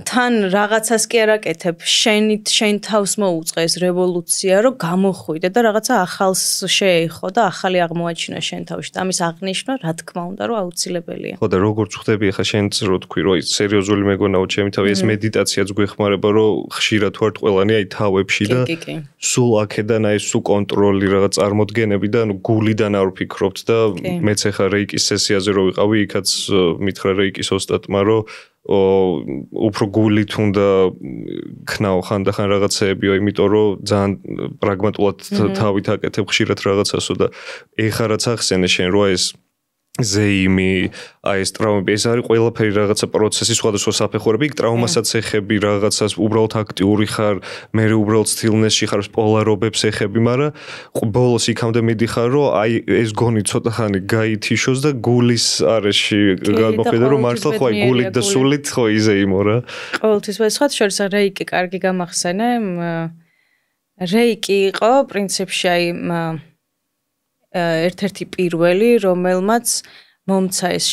თან რაღაცას კი არ აკეთებ შენ თავს მოუწყეს რევოლუცია რომ გამოხვიდე და რაღაცა ახალს შეეხო და ახალი აღმოაჩინა შენ თავში და ამის აღნიშვნა რა თქმა უნდა რომ აუცილებელია ხო და როგორც ხვდები ახლა შენც რო თქვი რომ სერიოზული მეგონაო ჩემი თავი ეს მედიტაციაც გვეხმარება რომ ხშირად ვართ ყველანი აი თავებში და სულ აქედან აი სულ კონტროლი რაღაც წარმოდგენები და ანუ გულიდან არ ვფიქრობთ და მეც ახლა რეიკის სესიაზე რო ვიყავი იქაც მითხრა რეიკის ოსტატმა რომ უფრო გულით უნდა ქნაო ხანდახან რაღაცეებიო იმიტომ რომ ძალიან პრაგმატულად თავით აკეთებ ხშირად რაღაცასო და ეხლა რაც ახსენე შენ რო ეს ზეიმი აი ეს ტრავმები ეს არის ყველაფერი რაღაცა პროცესი სხვადასხვა საფეხურები იქ ტრავმასაც ეხები რაღაცას უბრალოდ აქტიური ხარ მე უბრალოდ სტილნესში ხარ პოლარობებს ეხები მაგრამ ბოლოს იქამდე მიდიხარ რომ აი ეს გონი ცოტა ხანი გაითიშოს და გულის არეში გამოხედა რომ მართლა ხო აი გულით და სულით ხო იზეიმო რა ყოველთვის სხვა შორის რეიკი კარგი გამახსენე რეიკი იყო პრინციპში აი ერთ-ერთი პირველი, რომელმაც მომცა ეს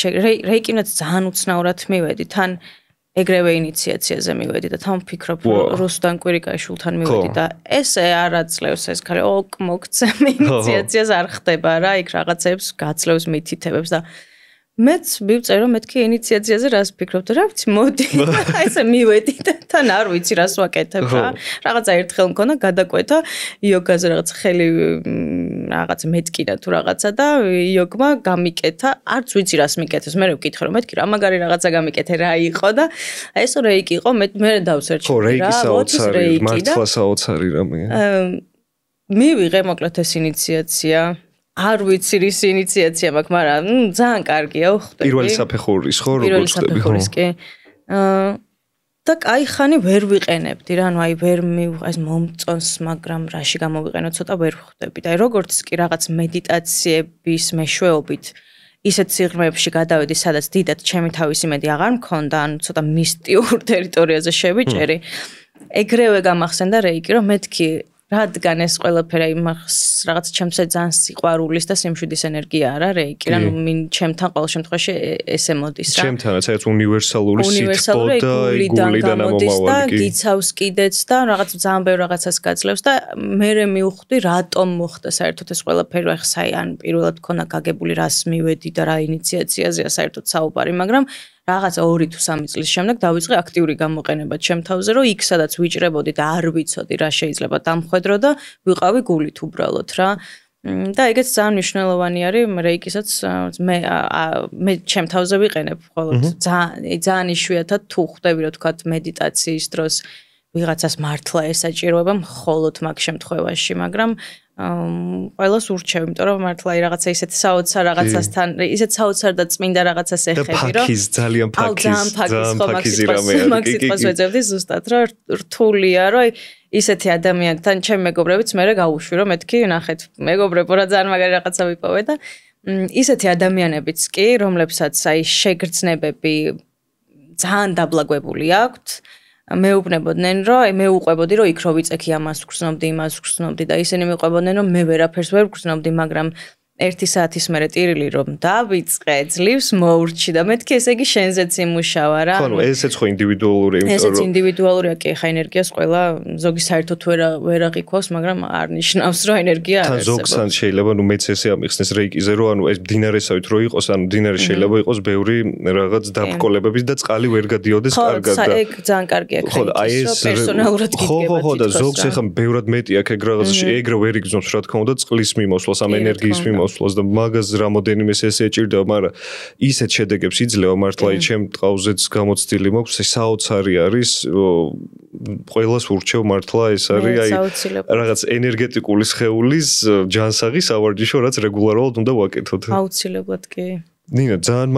რეიკინაც ძალიან უცნაურად მივედი, თან ეგრევე ინიციაციაზე მივედი და თან ვფიქრობ რუსუდან კვირიკაშვილთან მივედი და ესე არ აძლევს ეს ქალი მოგცემ ინიციაციას არ ხდება რა, იქ რაღაცებს გაძლევს მითითებებს და მეც მივწერე რომ მეთქი ინიციაციაზე რას ვფიქრობთ რა ვიცი მოდი აი ესე მივედი და თან არ ვიცი რას ვაკეთებ რა რაღაცა ერთხელ მქონდა გადაკვეთა იოგაზე რაღაც ხელი რაღაც მეტკიდა თუ რაღაცა და იოგმა გამიკეთა არც ვიცი რას მიკეთეს მე ვკითხე რომ მეთქი რა მაგარი რაღაცა გამიკეთე რა იყო და ეს რეიკი იყო მე დავსერჩი რა საოცარი მართლა საოცარი რამეა მივიღე მოკლედ ეს ინიციაცია არ ვიცი რის ინიციაცია მაქვს, მაგრამ ძალიან კარგია, ხვდები. პირველი საფეხურის ხო, როგორც ხვდები, ხო. კი. და კაი ხანი ვერ ვიყენებდი რა, ანუ აი ვერ ეს მომწონს, მაგრამ რაში გამოვიყენო ცოტა ვერ ხვდები. და აი როგორც კი რაღაც მედიტაციების მეშვეობით ისეთ სიღრმეებში გადავედი, სადაც დიდად ჩემი თავის იმედი აღარ მქონდა, ანუ ცოტა მისტიურ ტერიტორიაზე შევიჭერი. ეგრევე გამახსენდა რეიკი, რომ მეთქი რადგან ეს ყველაფერი რაღაც ჩემს ძალიან სიყვარულის და სიმშვიდის ენერგია არა რეიკი რა ნუ ჩემთან ყოველ შემთხვევაში ესე მოდის რა ჩემთანაც ეს უნივერსალური სითბო და გულიდან ამომავალი კი გიცავს კიდეც და რაღაც ძალიან ბევრ რაღაცას გაძლევს და მე მივხვდი რატომ მოხდა საერთოდ ეს ყველაფერი ახლა ან პირველად მქონა გაგებული რას მივედი და რა ინიციაციაზეა საერთოდ საუბარი მაგრამ რაღაცა 2 თუ 3 წლის შემდეგ დავიწყე აქტიური გამოყენება ჩემ თავზე, რომ იქ სადაც ვიჭრებოდი და არ ვიცოდი რა შეიძლება დამხვედრო და ვიყავი გულით უბრალოდ რა. და ეგეც ძალიან მნიშვნელოვანი არის რეიკისაც მე ჩემ თავზე ვიყენებ მხოლოდ ძალიან იშვიათად თუ ხვდები რომ თქვა მედიტაციის დროს ვიღაცას მართლა ესაჭიროება მხოლოდ მაგ შემთხვევაში, მაგრამ ყველას ურჩევ, იმიტომ რომ მართლა რაღაცა ისეთ საოცარ რაღაცასთან, ისეთ საოცარ და წმინდა რაღაცას ეხები, რომ ფაქიზ ძალიან ფაქიზი რამე მაგ სიტყვას ვეძებდი ზუსტად, რომ რთულია, რომ ისეთი ადამიანთან ჩემ მეგობრებიც მე გავუშვი, რომ მეთქი ნახეთ, მეგობრებო რა ძალიან მაგარი რაღაცა ვიპოვე და ისეთი ადამიანებიც კი, რომლებსაც აი შეგრძნებები ძალიან დაბლაგვებული აქვთ მეუბნებოდნენ რომ მე უყვებოდი რომ იქ რო ვიწექი ამას ვგრძნობდი იმას ვგრძნობდი და ისინი მეყვებოდნენ რომ მე ვერაფერს ვერ ვგრძნობდი მაგრამ 1 საათის მერე ტირილი რომ დავიწყე ძლივს მოურჩი და მეთქი ესე იგი შენზეც იმუშავა რა ხო ესეც ხო ინდივიდუალური იმიტომ რომ ესეც ინდივიდუალურია კი ხა ენერგიას ყველა ზოგი საერთოდ ვერ აღიქვავს მაგრამ არ ნიშნავს რომ ენერგია არ არსებობს თან ზოგს შეიძლება ნუ მეც ესე ამიხსნეს რეიკიზე რომ ანუ ეს დინარესავით რო იყოს ანუ დინარე შეიძლება იყოს ბევრი რაღაც დაბრკოლებების და წყალი ვერ გადიოდეს კარგად და ეგ ძალიან კარგია ხო აი ეს პერსონალურად გიდგება ხო და ზოგს ეხა ბევრად მეტი აქ ეგ რაღაცაში ეგრე ვერ იგზნობს რა თქმა უნდა წყლის მიმოსვლას ამ ენერგიის მოსვლას და მაგას რამოდენიმე ესე ეჭირდება, მაგრამ ისეთ შედეგებს იძლევა მართლა აი ჩემ ტყავზეც გამოცდილი მაქვს, ეს საოცარი არის, ყველას ურჩევ მართლა ეს არის აი რაღაც ენერგეტიკული სხეულის ჯანსაღი სავარჯიშო, რაც რეგულარულად უნდა ვაკეთოთ. აუცილებლად კი. ნინა ძალიან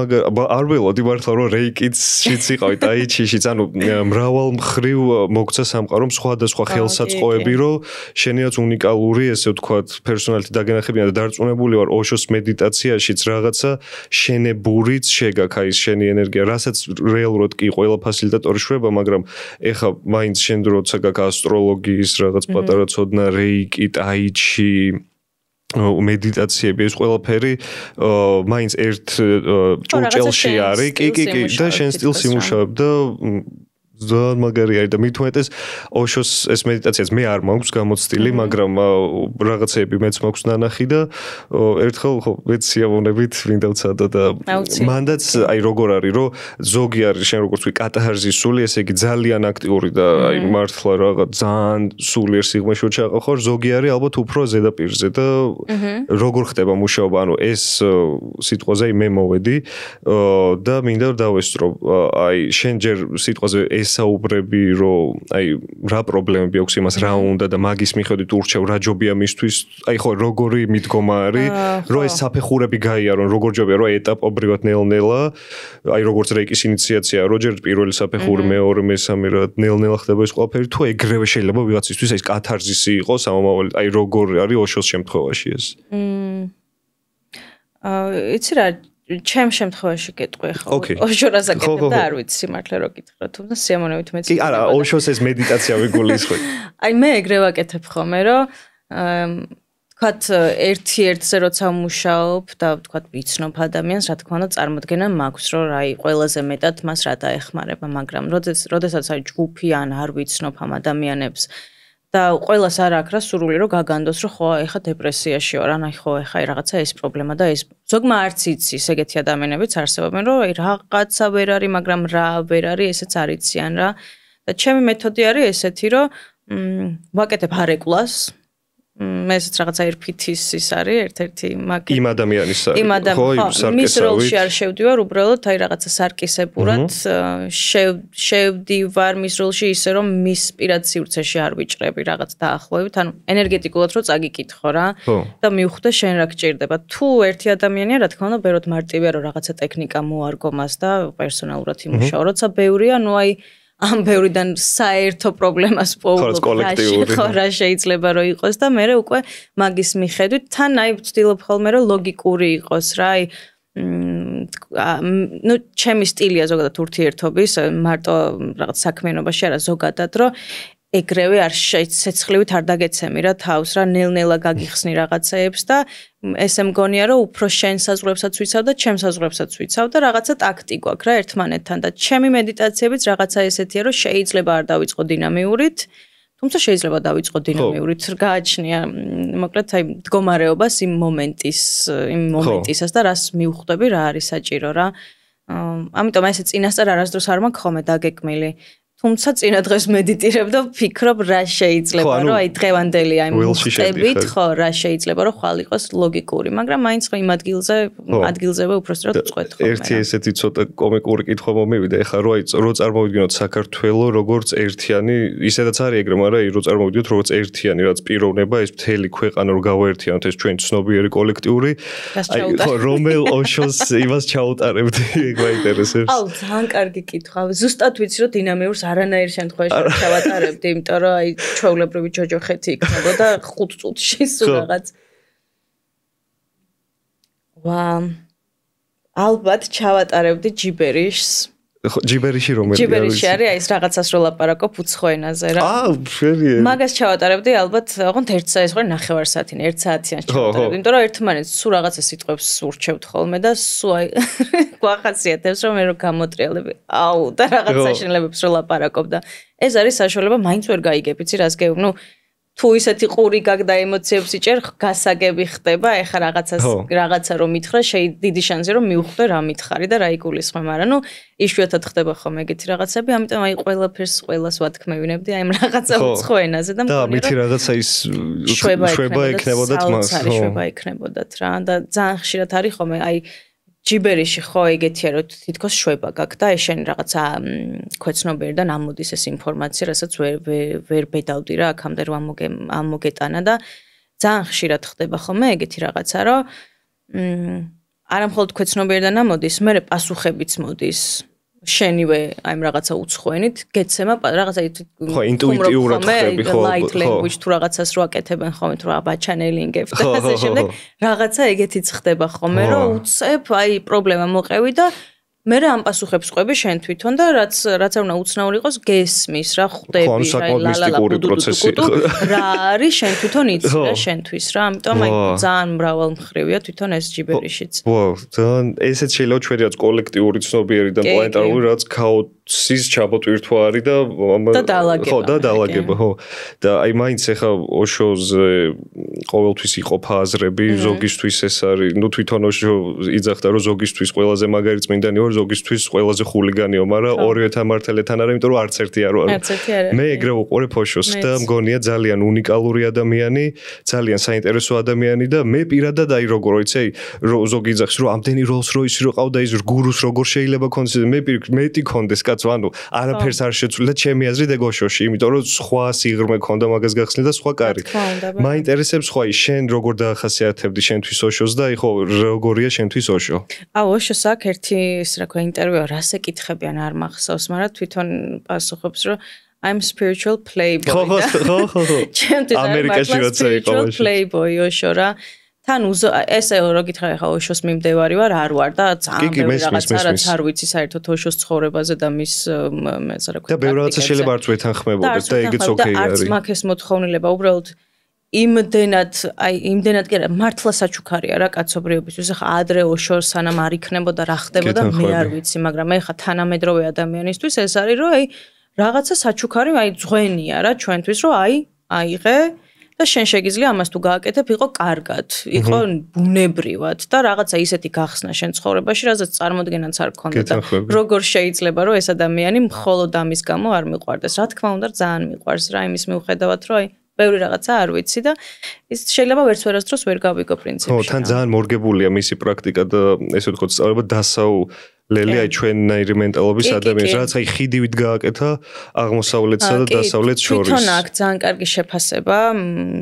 არ ველოდი მართლა რომ რეიკიც შიც იყავი ტაიჩიშიც ანუ მრავალ მხრივ მოგცა სამყარომ სხვადასხვა ხელსაწყოები რომ შენიაც უნიკალური ესე ვთქვათ პერსონალიტეტი დაგენახებინა და დარწმუნებული ვარ ოშოს მედიტაციაშიც რაღაცა შენებურიც შეგაქა ის შენი ენერგია რასაც რეალურად კი ყველა ფასილიტატორი შვება მაგრამ ეხა მაინც შენ როცა გაქა ასტროლოგიის რაღაც პატარა ცოდნა რეიკი ტაიჩი მედიტაციები ეს ყველაფერი მაინც ერთ ჭურჭელში არის კი და შენ სტილს იმუშავებ და ძალიან მაგარი არის და მით უმეტეს ოშოს ეს მედიტაციაც მე არ მაქვს გამოცდილი მაგრამ რაღაცეები მეც მაქვს ნანახი და ერთხელ ხო მეც სიამოვნებით მინდა ვცადო და მანდაც აი როგორ არის რომ ზოგი არის შენ როგორც ვი კატარზის სული ესე იგი ძალიან აქტიური და აი მართლა რაღაც ძალიან სულიერ სიღრმეში ჩაყავ ზოგი არის ალბათ უფრო ზედაპირზე და როგორ ხდება მუშაობა ანუ ეს სიტყვაზე აი მე მოვედი და მინდა რომ დავესწრო აი შენ ჯერ სიტყვაზე საუბრები რომ აი რა პრობლემები აქვს იმას რა უნდა და მაგის მიხედვით ურჩევ რა ჯობია მისთვის აი ხო როგორი მიდგომა არის რომ ეს საფეხურები გაიარონ როგორ ჯობია რომ ეტაპობრივად ნელ-ნელა აი როგორც რეიკის ინიციაცია რომ ჯერ პირველი საფეხური მეორე მესამე რა ნელ-ნელა ხდება ეს ყველაფერი თუ ეგრევე შეიძლება ვიღაცისთვის ეს კათარზისი იყოს ამომავალი აი როგორ არის ოშოს შემთხვევაში ეს იცი რა ჩემ შემთხვევაში გეტყვი ხო ოშორას აკეთებ და არ ვიცი სიმართლე რო გითხრა თუმცა სიამოვნებით მეც კი არა ოშოს ეს მედიტაცია ვიგულისხმობ აი მე ეგრე ვაკეთებ ხოლმე რომ თქვათ ერთ-ერთზე როცა ვმუშაობ და თქვათ ვიცნობ ადამიანს რა თქმა უნდა წარმოდგენა მაქვს რომ აი ყველაზე მეტად მას რა დაეხმარება მაგრამ როდესაც აი ჯგუფი ან არ ვიცნობ ამ ადამიანებს და ყველას არ აქვს რა სურვილი რომ გაგანდოს რომ ხო ეხა დეპრესიაში ვარ ან აი ხო ეხა რაღაცა ეს პრობლემა და ეს ზოგმა არც იცის ეგეთი ადამიანებიც არსებობენ რომ აი რაღაცა ვერ არის მაგრამ რა ვერ არის ესეც არ იციან რა და ჩემი მეთოდი არის ესეთი რომ ვაკეთებ არეკლას მეც რაღაცა ერფითის ის არის ერთ-ერთი მაგი იმ ადამიანის ხო მის როლში არ შევდივარ უბრალოდ აი რაღაცა სარკისებურად შევდივარ მის როლში ისე რომ მის პირად სივრცეში არ ვიჭრები რაღაც დაახლოებით ანუ ენერგეტიკულად რომ წაგიკითხო რა და მივხვდე შენ რა გჭირდება თუ ერთი ადამიანია რა თქმა უნდა ბევრად მარტივია რომ რაღაცა ტექნიკა მოარგო მას და პერსონალურად იმუშაო როცა ბევრია ნუ აი ამ ბევრიდან საერთო პრობლემას პოულობ რა შეიძლება რომ იყოს და მე უკვე მაგის მიხედვით თან აი ვცდილობ ხოლმე რომ ლოგიკური იყოს რა აი ნუ ჩემი სტილია ზოგადად ურთიერთობის მარტო რაღაც საქმიანობაში არა ზოგადად რომ ეგრევე არ შეცხლივით არ დაგეცემი რა თავს რა ნელ-ნელა გაგიხსნი რაღაცეებს და ესე მგონია რომ უფრო შენ საზღვრებსაც ვიცავ და ჩემს საზღვრებსაც ვიცავ და რაღაცა ტაქტი გვაქვს რა ერთმანეთთან და ჩემი მედიტაციებიც რაღაცა ესეთია რომ შეიძლება არ დავიწყო დინამიურით თუმცა შეიძლება დავიწყო დინამიურით გააჩნია მოკლედ აი მდგომარეობას იმ მომენტისას და რას მივხვდები რა არის საჭირო რა ამიტომ ესე წინასწარ არასდროს არ მაქვს ხოლმე დაგეკმილი თუმცა წინა დღეს მედიტირებ და ვფიქრობ რა შეიძლება რომ აი დღევანდელი აი მოხდებით ხო რა შეიძლება რომ ხვალ იყოს ლოგიკური მაგრამ მაინც ხო იმ ადგილზევე უბრალოდ წვეთ ხოლმე ერთი ესეთი ცოტა კომიკური კითხვა მომივიდა ეხლა რო აი რო წარმოვიდგინოთ საქართველოს როგორც ერთიანი ისედაც არის ეგრე მაგრამ რო წარმოვიდგინოთ როგორც ერთიანი რაც პიროვნება ეს მთელი ქვეყანა რო გავაერთიანოთ ეს ჩვენ ცნობიერი კოლექტიური აი ხო რომელ ოშოს იმას ჩაუტარებდი ეგ მაინტერესებს აუ ძალიან კარგი კითხვა ზუსტად ვიცი რომ დინამიურს არანაირ შემთხვევაში ჩავატარებდი, იმიტომ რომ აი ჩვეულებრივი ჯოჯოხეთი იქნებოდა 5 წუთში სულ რაღაც. ალბათ ჩავატარებდი ჯიბერიშს. ჯიბერიში რომელი ჯიბერიში არის ეს რაღაცას რო ლაპარაკობ უცხო ενაზე რა. შენია. მაგას ჩავატარებდი ალბათ ოღონდ 1 საათი ხო 9 საათი 1 საათიან ჩავატარებდი, იმიტომ რომ ერთმანეთს სულ რაღაცა სიტყვებს ურჩევთ ხოლმე და სულ აი გვახასიათებს რომ მე რო გამოტრიალები. აუ და რაღაც საშინელებებს რო ლაპარაკობ და ეს არის საშუალება მაინც ვერ გაიგებ, იცი რას გეუბ, ნუ თუ ისეთი ყური გაგ და ემოციებს იჭერ გასაგები ხდება ეხა რაღაცა რომ მითხრა დიდი შანსი რომ მივხვდე რა მითხარი და რა იგულისხმე მაგრამ ნუ იშვიათად ხდება ხოლმე ეგეთი რაღაცები ამიტომ აი ყველას ვათქმევინებდი აი ამ რაღაცა უცხო ენაზე და მგონი რომ და მითი რაღაცა ის შვება იქნებოდათ მას ხო შვება იქნებოდათ რა და ძალიან ხშირად არის ხოლმე აი ჯიბერიში ხო ეგეთია რომ თითქოს შვება გაქვს და ეს შენ რაღაცა ქვეცნობიერიდან ამოდის ეს ინფორმაცია, რასაც ვერ ბედავდი რა აქამდე რომ ამოგეტანა და ძალიან ხშირად ხდება ხოლმე ეგეთი რაღაცა რომ არა მხოლოდ ქვეცნობიერიდან ამოდის, მერე პასუხებიც მოდის. შენივე აი რაღაცა უცხოენით გეცემა რაღაცა ხო ინტუიტიურად ხდები ხო light language თუ რაღაცას რო აკეთებენ ხოლმე თუ რა ბაჩანელინგებს და ასე შემდეგ რაღაცა ეგეთიც ხდება ხოლმე რომ უცებ აი პრობლემა მოყევი და მე ამ პასუხებს ყვები შენ თვითონ და რაც არ უნდა უცნაური იყოს გესმის რა ხვდები რა ლალალა პროცესი რა არის შენ თვითონ იცი რა შენთვის რა ამიტომ აი ძალიან მრავალმხრივია თვითონ ეს ჯიბერიშიც ვაუ ძალიან ესეც შეიძლება ჩვენი რაც კოლექტიური ცნობიერი და პლანეტარული რაც ქაოსის ჩაბოტვირთვა არის და ხო და დაალაგება ხო და აი მაინც ახლა ოშოზე ყოველთვის იყოფა აზრები ზოგისთვის ეს არის ნუ თვითონ ოშო იძახდა რომ ზოგისთვის ყველაზე მაგარი წმინდანი ვარ ზოგისთვის ყველაზე ხულიგანიო, მაგრამ ორივე თამართელთან არის, იმიტომ რომ არც ერთი არ ვარ. მე ეგრე ვუყურებ ოშოს და მგონია ძალიან უნიკალური ადამიანი, ძალიან საინტერესო ადამიანი და მე პირადად აი როგორ ვიცი, ზოგი იძახს რომ ამდენი Rolls Royce რო ყავდა ის გურუს როგორ შეიძლება კონდეს, მე მეტი კონდეს კაცო, ანუ არაფერს არ შეცვლილა ჩემი აზრით ეგ ოშოში, იმიტომ რომ სხვა სიღრმე ქონდა მაგას გახსნი და სხვა კარი. მაინტერესებს ხო აი შენ როგორ დაახასიათებდი შენთვის ოშოს და აი ხო როგორია შენთვის ოშო? აუ ოშოს აქ ერთი რა ქვია ინტერვიუ რას ეკითხებიან არ მახსოვს, მაგრამ თვითონ პასუხობს რომ I'm spiritual playboy. ხო. ამერიკაში როცა იყო playboy ოშო რა. თან ესე რო გითხრა ხა ოშოს მიმდევარი არ ვარ და ძალიან ბევრი რაღაცა რაც არ ვიცი საერთოდ ოშოს ცხოვრებაზე და მის რა ქვია. და ბევრი რაღაცა შეიძლება არც ვეთანხმებოდეს და ეგეც ოკეი არის. არც მაქვს ეს მოთხოვნილება უბრალოდ იმდენად კი არა მართლა საჩუქარია რა კაცობრიობისთვის ხა ადრე ოშო სანამ არ იქნებოდა რა ხდებოდა მე არ ვიცი მაგრამ მე ხა თანამედროვე ადამიანისთვის ეს არის რომ აი რაღაცა საჩუქარი აი ძღვენია რა ჩვენთვის რომ აიღე და შენ შეგიძლია ამას თუ გააკეთებ იყო კარგად იყო ბუნებრივად და რაღაცა ისეთი გახსნა შენ ცხოვრებაში რასაც წარმოდგენაც არ გქონდა და როგორ შეიძლება რომ ეს ადამიანი მხოლოდ ამის გამო არ მიყვარდეს რა თქმა უნდა ძალიან მიყვარს რა იმის მიუხედავად რომ აი ბევრი რაღაცა არ ვიცი და ის შეიძლება ვერასდროს ვერ გავიგო პრინციპში. ხო, თან ძალიან მორგებულია მისი პრაქტიკა და ესე ვთქვათ, სწავლება დასავლელი აი ჩვენნაირი მენტალობის ადამიანს, რაც აი ხიდივით გააკეთა აღმოსავლეთსა და დასავლეთს შორის. თვითონ აქ ძალიან კარგი შეფასება,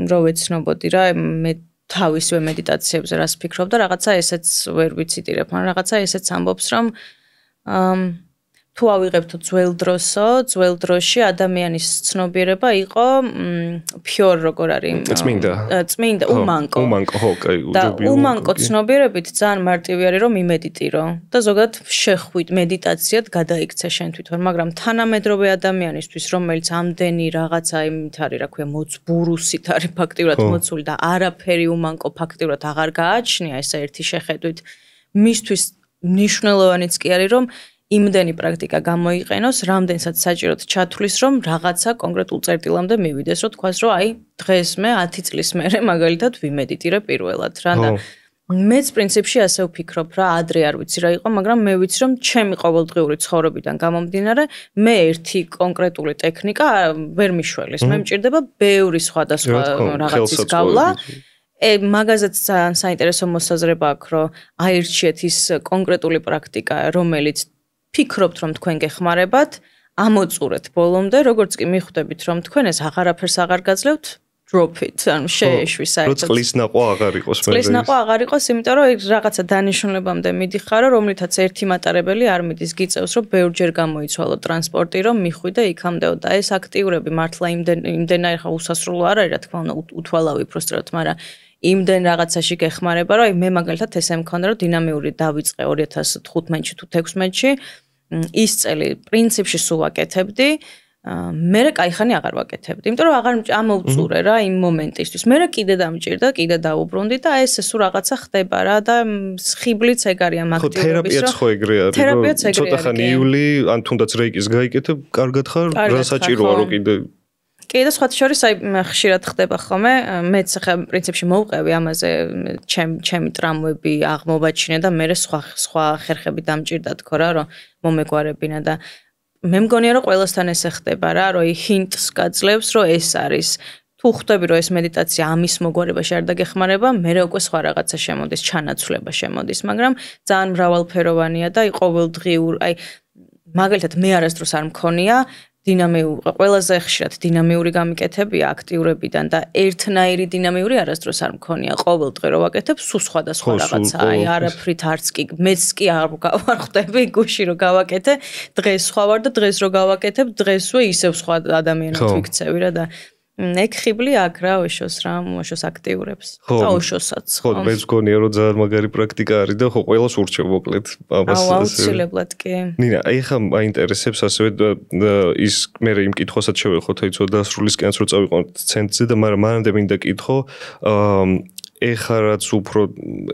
რო ვეცნობოდი რა, მე თავისვე მედიტაციებზე რას ვფიქრობ და რაღაცა ესეც ვერ ვიციტირებ, მაგრამ რაღაცა ესეც ამბობს, რომ თუ ავიღებთ ძველ დროში ადამიანის ცნობიერება იყო ფიორ როგორ არის წმინდა უმანკო ხო კაი უმანკო ცნობიერებით ძალიან მარტივი არის რომ იმედიტირო და ზოგადად შეხვით მედიტაციად გადაიქცე შენ თვითონ მაგრამ თანამედროვე ადამიანისთვის რომელიც ამდენი რაღაცა იმით არის რა ქვია მოძბურუსით არის ფაქტიურად მოცული და არაფერი უმანკო ფაქტიურად აღარ გააჩნია ესა ერთი შეხედვით მისთვის მნიშვნელოვანიც კი არის რომ იმდენი პრაქტიკა გამოიყენოს, რამდენსაც საჭიროდ ჩათვლის, რომ რაღაცა კონკრეტულ წერტილამდე მივიდეს, რომ თქვას, რომ აი, დღეს მე 10 წლის მერე მაგალითად ვიმედიტირე პირველად, რა და მეც პრინციპში ასე ვფიქრობ, რა ადრე არ ვიცი რა იყო, მაგრამ მე ვიცი, რომ ჩემი ყოველდღიური ცხოვრებიდან გამომდინარე, მე ერთი კონკრეტული ტექნიკა ვერ მიშველის. მე მჭირდება ბევრი სხვადასხვა რაღაცის გავლა. მაგაზეც ძალიან საინტერესო მოსაზრება აქვს, რომ აირჩიეთ ის კონკრეტული პრაქტიკა, რომელიც ფიქრობთ რომ თქვენ გეხმარებათ, ამოწურეთ ბოლომდე, როგორც კი მიხვდებით რომ თქვენ ეს აღარაფერს აღარ გაძლევთ, drop it, ანუ შეეშვის საერთოდ. წყლის ნაყვა აღარ იყოს მე. წყლის ნაყვა აღარ იყოს, იმიტომ რომ რაღაცა დანიშნულებამდე მიდიხარო, რომლითაც ერთი მატარებელი არ მიდის გიწევს, რომ ბევრჯერ გამოიცვალო ტრანსპორტი, რომ მიხვიდე იქამდეო და ეს აქტიურები მართლა იმდენად ხა უსასრულო არ არის, რა თქმა უნდა, უთვალავი პროსტრატ, მაგრამ იმდენ რაღაცაში გეხმარება, რომ მე მაგალითად ესე მქონდა, რომ დინამიური დავიწყე 2015-ში თუ 16-ში ის წელი პრინციპში სულ ვაკეთებდი, მერე кайხანი აღარ ვაკეთებდი, იმიტომ რომ აღარ ამოვწურე რა იმ მომენტისთვის. მერე კიდე დამჭირდა, კიდე დაუბრუნდი და ეს სულ რაღაცა ხდება რა და ხიბლიც ეგ არის ამ აქტიურობის. თერაპიაც ხო ეგრე არის, რომ ცოტა ხანი იული, ან თუნდაც რეიკის გაიკეთებ, კარგად ხარ, რა საჭიროა რომ კიდე კი და სხვა შორის აი ხშირად ხდება ხოლმე მეც ხა პრინციპში მოვყევი ამაზე ჩემი ტრამვები აღმოვაჩინე და მე სხვა ხერხები დამჭირდა თქო რა რომ მომეგვარებინა და მე მგონია რომ ყველასთან ესე ხდება რა რომ ჰინტს გაძლევს რომ ეს არის თუ ხვდები რომ ეს მედიტაცია ამის მოგვარებაში არ დაგეხმარება მე უკვე სხვა რაღაცა შემოდის ჩანაცვლება შემოდის მაგრამ ძალიან მრავალფეროვანია და ყოველდღიურ აი მაგალითად მე არასდროს არ მქონია ყველაზე ხშირად დინამიური გამიკეთებია აქტიურებიდან და ერთნაირი დინამიური არასდროს არ მქონია ყოველდღე რო ვაკეთებ სულ სხვადასხვა რაღაცა აი არაფრით არც კი მეც კი არ გავარხვდები გუში რო გავაკეთე დღეს სხვა ვარ და დღეს რო გავაკეთებ დღესვე ისევ სხვა ადამიანად ვიქცევი რა და ეგ ხიბლი აქ რა ოშოს აქტიურებს და ოშოსაც ხო მე მგონია რომ ძალიან მაგარი პრაქტიკა არის და ხო ყველას ურჩევ მოკლედ ამას აუცილებლად კი ნინა აი ხა მაინტერესებს ასევე ის მე იმ კითხვასაც შევეხოთ აი ცოტა დასრულისკენაც რო წავიყვანოთ ცენტრზე და მაგრამ მანამდე მინდა კითხო ეხლა რაც უფრო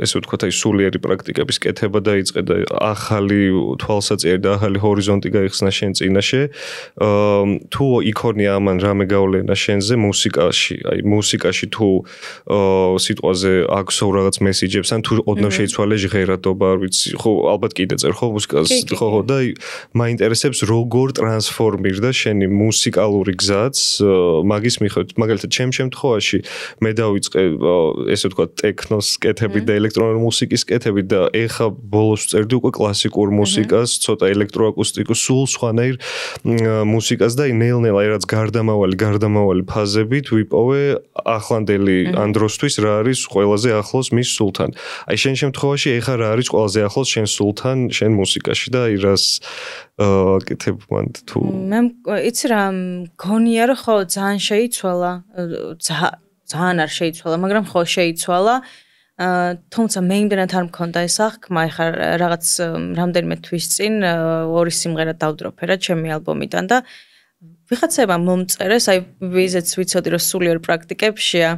ესე ვთქვათ აი სულიერი პრაქტიკების კეთება დაიწყე და ახალი თვალსაჩინო და ახალი ჰორიზონტი გაიხსნა შენ წინაშე თუ იქონია ამან რამე გავლენა შენზე მუსიკაში აი მუსიკაში თუ სიტყვაზე აქვს რაღაც მესიჯებს ან თუ ოდნავ შეიცვალე ჟღერადობა არ ვიცი ხო ალბათ კიდე წერ ხო მუსიკას ხო და მაინტერესებს როგორ ტრანსფორმირდა შენი მუსიკალური გზაც მაგის მიხედვით მაგალითად ჩემ შემთხვევაში მე დავიწყე ესე ვთქვათ ტექნოს კეთები და ელექტრონული მუსიკის კეთები და ეხა ბოლოს წერდი უკვე კლასიკურ მუსიკას, ცოტა ელექტროაკუსტიკურ, სულ სხვანაირ მუსიკას და ნელ-ნელა რაც გარდამავალი ფაზებით ვიპოვე ახლანდელი ან დროსთვის რა არის ყველაზე ახლოს მის სულთან. აი შენ შემთხვევაში ეხა რა არის ყველაზე ახლოს შენ სულთან, შენ მუსიკაში და აი რას კეთებ მანდ თუ მე იცი რა მგონია რომ ხო ძალიან შეიცვალა ძალიან არ შეიცვალა, მაგრამ ხო შეიცვალა. თუმცა მე იმდენად არ მქონდა ეს აღქმა, ეხლა რაღაც რამდენიმე თვის წინ ორი სიმღერა დავდროპე რა ჩემი ალბომიდან და ვიღაცებმა მომწერეს, აი ვიზეც ვიცოდი რომ სულიერ პრაქტიკებშია,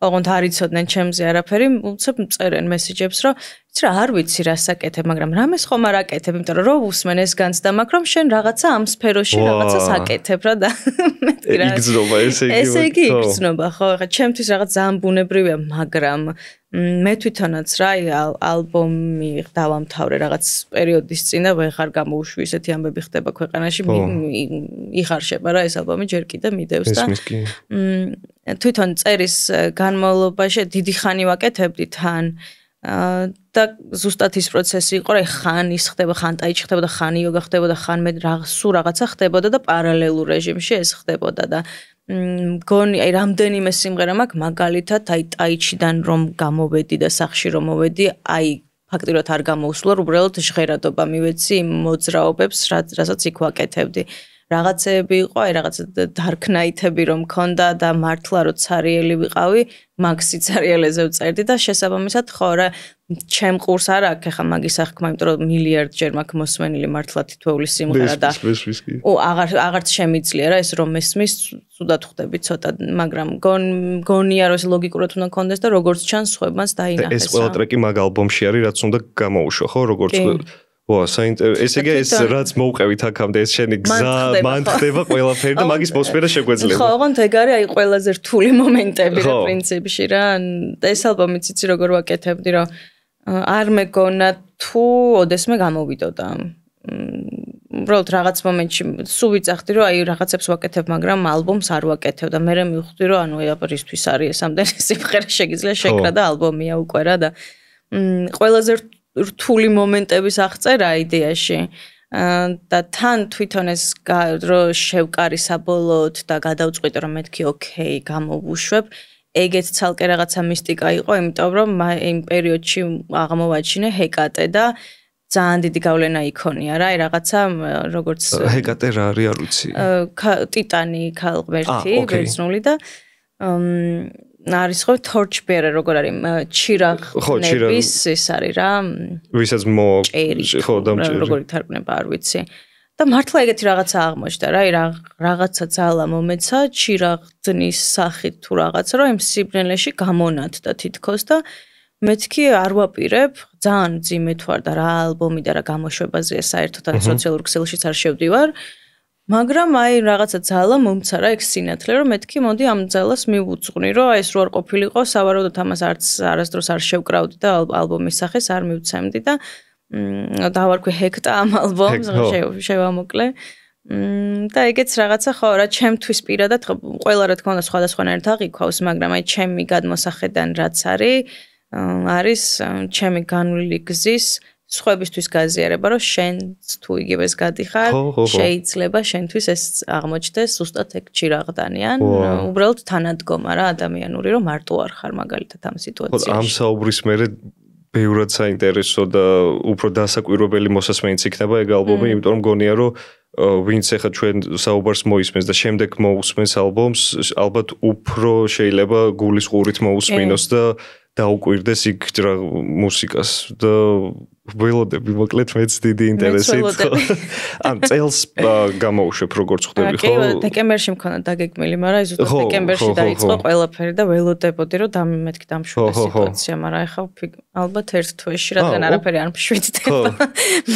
ოღონდ არ იცოდნენ ჩემზე არაფერი, უცებ მწერენ მესიჯებს, რომ იცი რა არ ვიცი რა საკეთებ, მაგრამ რამეს ხომ არ აკეთებ, იმიტომ რომ უსმენ ეს განცდა მაქვს, რომ შენ რაღაცა ამ სფეროში რაღაცას აკეთებ რა და მეთქი რა. იგრძნობა ესე იგი იგრძნობა, ხო, ეხლა ჩემთვის რაღაც ძალიან ბუნებრივია, მაგრამ მე თვითონაც რა ალბომი დავამთავრე რაღაც პერიოდის წინ და ვეღარ გამოუშვი ისეთი ამბები ხდება ქვეყანაში იხარშება რა ეს ალბომი ჯერ კიდე მიდევს და თვითონ წერის განმავლობაში დიდი ხანი ვაკეთებდი თან და ზუსტად ის პროცესი იყო რა ხან ის ხდება ხან ტაიჩი ხდება და ხან იოგა ხდება და ხან მე სულ რაღაცა ხდებოდა და პარალელურ რეჟიმში ეს ხდებოდა და მგონი აი რამდენიმე სიმღერა მაქვს მაგალითად აი ტაიჩიდან რომ გამოვედი და სახში რომ მოვედი აი ფაქტიურად არ გამოუსვლა, უბრალოდ ჟღერადობა მივეცი იმ მოძრაობებს, რასაც იქ ვაკეთებდი. რაღაცეები იყო, აი რაღაცა dark night-ები რომ მქონდა და მართლა რო ცარიელი ვიყავი, მაგ სიცარიელეზე ვწერდი და შესაბამისად ხო რა ჩემ ყურს არ აქვს ახლა მაგის აღქმა, იმიტომ რომ მილიარდჯერ მაქვს მოსმენილი მართლა თითოეული სიმღერა და აღარც შემიძლია რა ეს რომ მესმის, ცუდად ხვდები ცოტა, მაგრამ გონია რომ ეს ლოგიკურად უნდა კონდეს და როგორც ჩანს სხვებმაც დაინახეს. ეს ყველა ტრეკი მაგ ალბომში არის, რაც უნდა გამოუშვა, ხო, როგორც ესე იგი ეს რაც მოვყევით აქამდე ეს შენი გზა მან ხდება ყველაფერი და მაგის მოსმენა შეგვეძლება. ხო, ოღონდ ეგ არის აი ყველაზე რთული მომენტები რა პრინციპში რა. ეს ალბომიც იცი როგორ ვაკეთებდი რომ არ მეგონა თუ ოდესმე გამოვიდოდა. უბრალოდ რაღაც მომენტში სულ ვიწახდი რომ აი რაღაცებს ვაკეთებ, მაგრამ ალბომს არ ვაკეთებ და მე მივხვდი რომ ანუ აპარისთვის არის ეს ამდენი სიმღერა შეგიძლია შეკრა და ალბომია უკვე რა და ყველაზე რთული მომენტების აღწერა იდეაში და თან თვითონ ეს რომ შევკარი საბოლოოდ და გადავწყვიტე რომ მეთქი ოკეი გამოვუშვებ ეგეც ცალკე რაღაცა მისტიკა იყო იმიტომ რომ იმ პერიოდში აღმოვაჩინე ჰეკატე და ძალიან დიდი გავლენა იქონია რა აი რაღაცა როგორც ჰეკატე რა არის არ ვიცი ტიტანი ქალღმერთი ბერძნული და არის ხო torchbearer როგორ არის ჩირაღნების ეს არის რა ვისაც ხო დამჭერი როგორ ითარგმნება არ ვიცი და მართლა ეგეთი რაღაცა აღმოჩნდა რა აი რაღაცა ძალა მომეცა ჩირაღდნის სახით თუ რაღაცა რომ იმ სიბნელეში გამონათდა თითქოს და მეთქი არ ვაპირებ ძალიან ძიმეთ ვარ და რა ალბომი და რა გამოშვებაზეა საერთოდ ან სოციალურ ქსელშიც არ შევდივარ მაგრამ აი რაღაცა ძალა მომცა რა ეგ სინათლე რომ მეთქი მოდი ამ ძალას მივუძღვნი რომ აი ეს რო არ ყოფილიყო სავარაუდოდ ამას არასდროს არ შევკრავდი და ალბომის სახეს არ მივცემდი და დავარქვი ჰექტა ამ ალბომს შევამოკლე და ეგეც რაღაცა ხო რა ჩემთვის პირადად ყველა რა თქმა უნდა სხვადასხვანაირად აღიქვავს მაგრამ აი ჩემი გადმოსახედან რაც არის ჩემი განვლილი გზის სხვებისთვის გაზიარება რომ შენც თუ იგივეს გადიხარ შეიძლება შენთვის ეს აღმოჩნდეს ზუსტად ეგ ჩირაღდანიან უბრალოდ თანადგომა რა ადამიანური რომ მარტო არ ხარ მაგალითად ამ სიტუაციაში ამ საუბრის მერე ბევრად საინტერესო და უფრო დასაკვირვებელი მოსასმენიც იქნება ეგ ალბომი იმიტომ რომ გონია რომ ვინც ახლა ჩვენ საუბარს მოისმენს და შემდეგ მოусმენს ალბომს ალბათ უფრო შეიძლება გულის ყურით მოусმინოს და დაუკვირდეს იქ რა მუსიკას და ველოდები მოკლედ მეც დიდი ინტერესით ამ წელს გამოუშვებ როგორც ხდები ხო? კი, დეკემბერში მქონდა დაგეგმილი, მაგრამ ზუსტად დეკემბერში დაიწყო ყველაფერი და ველოდებოდი რომ მეთქი დამშვიდე სიტუაცია, მაგრამ ეხლა ალბათ ერთ თვეში რადგან არაფერი არ მშვიდდება.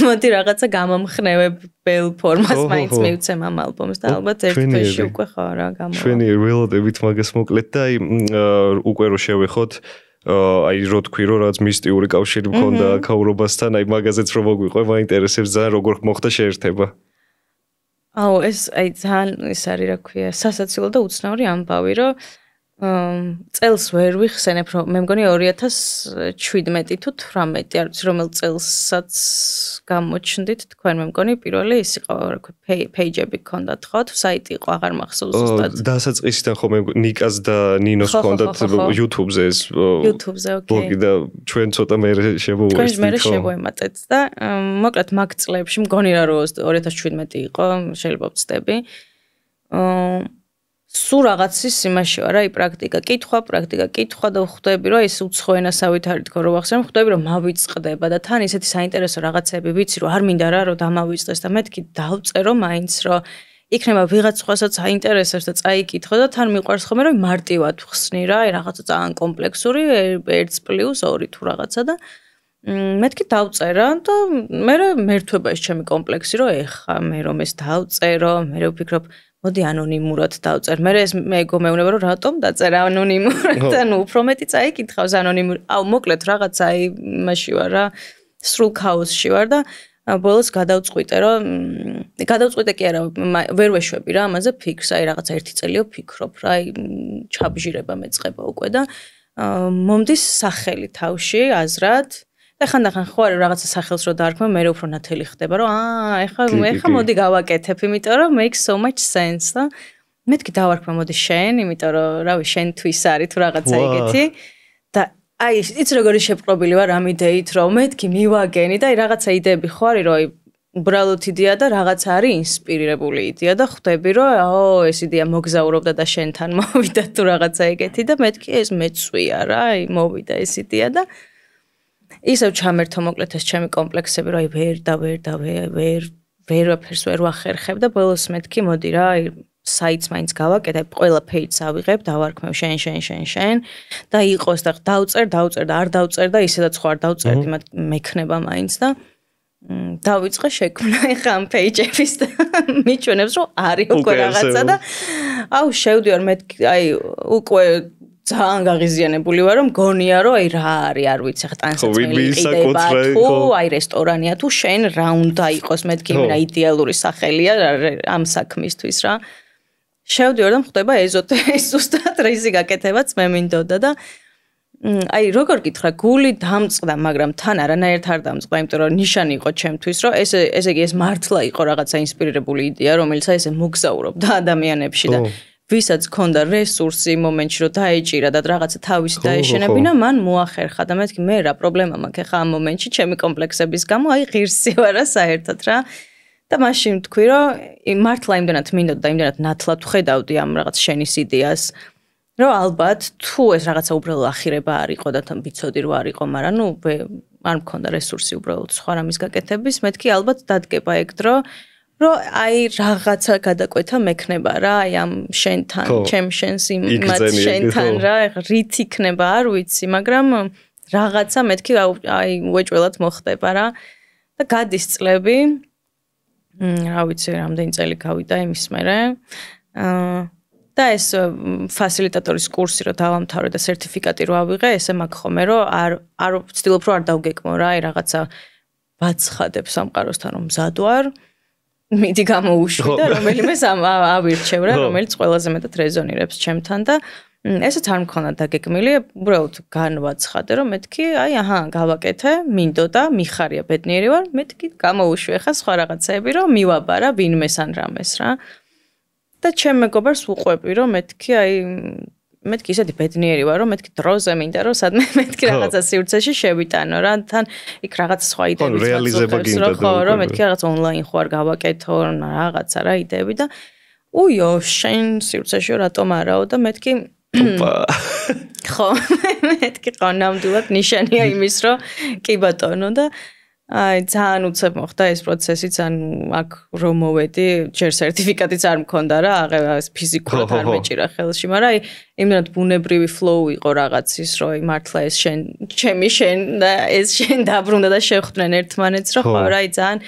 მოდი რაღაცა გამომხნევებელ ფორმას მაინც მივცემ ამ ალბომს და ალბათ ერთ თვეში უკვე ხო რა გამოვა. ჩვენი ველოდებით მაგას მოკლედ და აი უკვე რო შევეხოთ აი რო თქვი რომ რაც მისტიური კავშირი მქონდა ქაურობასთან, აი მაგაზეც რომ მოგვიყვე, მაინტერესებს ძალიან როგორ მოხდა შეერთება. აუ ეს აი ძალიან ის არის რა ქვია, სასაცილო და უცნაური ამბავი, რომ წელს ვერ ვიხსენებ, რომ მე მგონი 2017 თუ 18, არ ვიცი რომელ წელსაც გამოჩნდით თქვენ, მე მგონი პირველი ის იყო, რა ქვია, პეიჯები გქონდათ ხო, თუ საიტი იყო, აღარ მახსოვს ზუსტად. დასაწყისიდან ხო მე ნიკას და ნინოს გქონდათ YouTube-ზე ეს YouTube-ზე, ოკეი. ბლოგი და ჩვენ ცოტა მე შემოვუვესდით. თქვენ მე შევემატეთ და მოკლედ მაგ წლებში მგონი რა რომ 2017 იყო, შეიძლება ვწდები. სულ რაღაცის იმაში ვარ, აი პრაქტიკა კითხვა და ხვდები რომ ეს უცხო ენასავით არის თქო რომ ვახსენებ, ხვდები რომ მავიწყდება და თან ისეთი საინტერესო რაღაცები ვიცი რომ არ მინდა რა რომ დამავიწყდეს და მეთქი დავწერო მაინც რომ იქნება ვიღაც სხვასაც აინტერესებს და წაიკითხო და თან მიყვარს ხოლმე რომ მარტივად ვხსნი რა, აი რაღაცა ძალიან კომპლექსური 1+2 თუ რაღაცა და მეთქი დავწერა და მე მერთვება ეს ჩემი კომპლექსი რომ ეხა მე რომ ეს დავწერო, მე ვფიქრობ მოდი ანონიმურად დავწერ. მე ეს მეგო მეუბნება რომ რატომ დაწერა ანონიმურად? ანუ უფრო მეტი წაიკითხავს ანონიმურად. აუ მოკლედ რაღაცა აი იმაში ვარ რა, სრულ ქაოსში ვარ და ბოლოს გადავწყვიტე რომ გადავწყვიტე კი არა, ვერ ვეშვები რა ამაზე ფიქრს, აი რაღაცა 1 წელიო ფიქრობ რა, აი ჩაბჟირება მეწყება უკვე და მომდის სახელი თავში აზრად და ხანდახან ხო არის რაღაცა სახელს რო დაარქმევ, მე უფრო ნათელი ხდება, რომ ეხა მოდი გავაკეთებ, იმიტომ რომ makes so much sense და მეთქი დავარქმევ მოდი შენ, იმიტომ რომ რავი შენთვის არის თუ რაღაცა ეგეთი და აი იცი როგორი შეპყრობილი ვარ ამ იდეით რომ მეთქი მივაგენი და აი რაღაცა იდეები ხარი რომ აი უბრალოდ იდეა და რაღაცა არის ინსპირირებული იდეა და ხვდები რომ ეს იდეა მოგზაურობდა და შენთან მოვიდა თუ რაღაცა ეგეთი და მეთქი ეს მეცვია რა აი მოვიდა ეს იდეა და ისევ ჩამერთო მოკლედ ეს ჩემი კომპლექსები რომ აი ვერაფერს ვერ ვახერხებ და ბოლოს მეთქი მოდი რა აი საიტს მაინც გავაკეთებ, ყველა page-ს ავიღებ, დავარქმევ შენ და იყოს და დავწერ და არ დავწერ და ისედაც ხო არ დავწერდი, მათ მექნება მაინც და დავიწყე შექმნა ეხა ამ page-ების და მიჩვენებს რომ არის უკვე რაღაცა და აუ შევდივარ მე აი უკვე ძალიან გაღიზიანებული ვარ რომ გონია რომ აი რა არის არ ვიცი ხა ტანსაცმელი იყიდება თუ აი რესტორანია თუ შენ რა უნდა იყოს მეთქი რა იდეალური სახელია ამ საქმისთვის რა შევდივარ და ხდება ეზოტერის ზუსტად რისი გაკეთებაც მე მინდოდა და აი როგორ გითხრა გული დამწყდა მაგრამ თან არანაირად არ დამწყდა იმიტომ რომ ნიშანი იყო ჩემთვის რომ ესე იგი ეს მართლა იყო რაღაცა ინსპირირებული იდეა რომელიც აი ესე მოგზაურობდა ადამიანებში და ვისაც ქონდა რესურსი მომენტში რომ დაეჭირა და რაღაცა თავისი დაეშენებინა მან მოახერხა და მეთქი მე რა პრობლემა მაქვს ხა ამ მომენტში ჩემი კომპლექსების გამო აი ღირსი ვარა საერთოდ რა და მაშინ თქვი რომ მართლა იმდანაც მინდოდა და იმდანაც ნათლად ვხედავდი ამ რაღაც შენის იდეას რომ ალბათ თუ ეს რაღაცა უბრალოდ ახირება არ იყო და ვიცოდი რომ არ იყო მაგრამ ნუ არ მქონდა რესურსი უბრალოდ სხვა რამის გაკეთების მეთქი ალბათ დადგება ეგ დრო რომ აი რაღაცა გადაკვეთა მექნება რა აი ამ შენთან ჩემს იმათ შენთან რა რით იქნება არ ვიცი მაგრამ რაღაცა მეთქი აი უეჭველად მოხდება რა და გადის წლები რა ვიცი რამდენი წელი გავიდა იმის მერე და ეს ფასილიტატორის კურსი რომ დავამთავრე და სერტიფიკატი რო ავიღე ესე მაქვს ხოლმე რომ არ ვცდილობ რომ არ დავგეკმო რა აი რაღაცა ვაცხადებ სამყაროსთან რომ მზად ვარ მიდი გამოუშვი და რომელიმე ავირჩევ რა რომელიც ყველაზე მეტად რეზონირებს ჩემთან და ესეც არ მქონდა დაგეგმილი უბრალოდ განვაცხადე რომ მეთქი აი აჰა გავაკეთე მინდოდა მიხარია ბედნიერი ვარ მეთქი გამოუშვი ხა სხვა რაღაცეები რომ მივაბარა ვინმეს ან რამეს რა და ჩემ მეგობარს უყვები რომ მეთქი აი მეთქი ისეთი ბედნიერი ვარ რომ მეთქი დროზე მინდა რომ სადმე მეთქი რაღაცა სივრცეში შევიტანო რა თან იქ რაღაც სხვა იდეებიც მაქვს რომ მეთქი რაღაც ონლაინ ხო არ გავაკეთო რაღაცა რა იდეები და უიო შენ სივრცეში რატომ არაო და მეთქი ხო მეთქი ხო ნამდვილად ნიშანია იმის რომ კი ბატონო და აი ძალიან უცებ მოხდა ეს პროცესი ძალიან აქ რომ მოვედი ჯერ სერტიფიკატიც არ მქონდა რა აღარ ფიზიკურად არ მეჭირა ხელში მაგრამ აი იმდენად ბუნებრივი ფლოუ იყო რაღაცის რომ აი მართლა ეს შენ ჩემი შენ და ეს შენ დაბრუნდა და შეხვდნენ ერთმანეთს რომ ხო რა აი ძალიან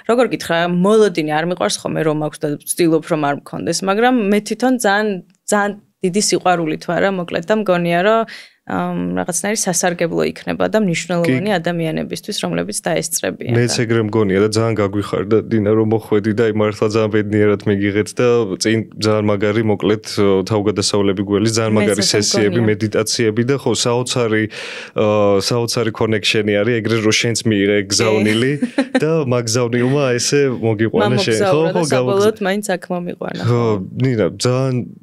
როგორ გითხრა მოლოდინი არ მიყვარს ხოლმე რომ აქვს და ვცდილობ რომ არ მქონდეს მაგრამ მე თვითონ ძალიან დიდი სიყვარულით ვარ რა მოკლედ და მგონია რომ რაღაცნაირი სასარგებლო იქნება და მნიშვნელოვანი ადამიანებისთვის, რომლებიც დაესწრებიან. მეც ეგრე მგონია და ძალიან გაგვიხარდა დინა რომ მოხვედი და აი მართლა ძალიან ბედნიერად მიგიღეთ და წინ ძალიან მაგარი მოკლედ თავგადასავლები გველის ძალიან მაგარი სესიები, მედიტაციები და ხო საოცარი კონექშენი არის ეგრე რომ შენც მიიღე გზავნილი და მაგზავნილმა ესე მოგიყვანა შენ ხო საბოლოოდ მაინც აქ მომიყვანა. ხო დინა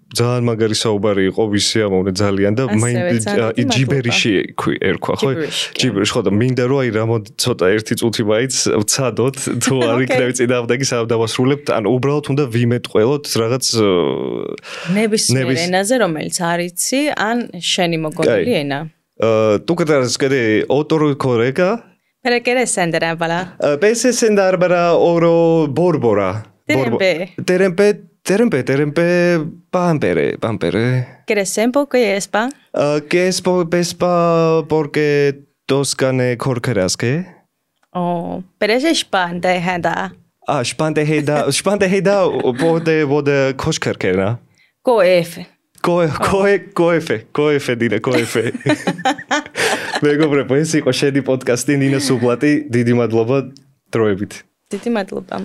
ძალიან მაგარი საუბარი იყო ვისი ამოვნე ძალიან და ჯიბერიში ერქვა ხო ჯიბერიში ხო და მინდა რომ აი რამოდ ცოტა ერთი წუთი მაინც ვცადოთ თუ არ იქნები წინააღმდეგი დავასრულებთ ან უბრალოდ უნდა ვიმეტყველოთ რაღაც ნებისმიერ ენაზე რომელიც არიცი ან შენი მოგონილი ენა tu crees que otro colega pero quieres sendera para pese sendar para oro borbora Terempe, pampere. ¿Quieres sempo que es pa? Que es pa porque toscane corquerasque? Oh, pero es spandeheda. Spandeheda bode koskerkena. Coefe. Coefe, Dina, coefe. მეგობრებო, ეს იყო შენი პოდკასტი ნინა სუბლატი, დიდი მადლობა დროებით. დიდი მადლობა.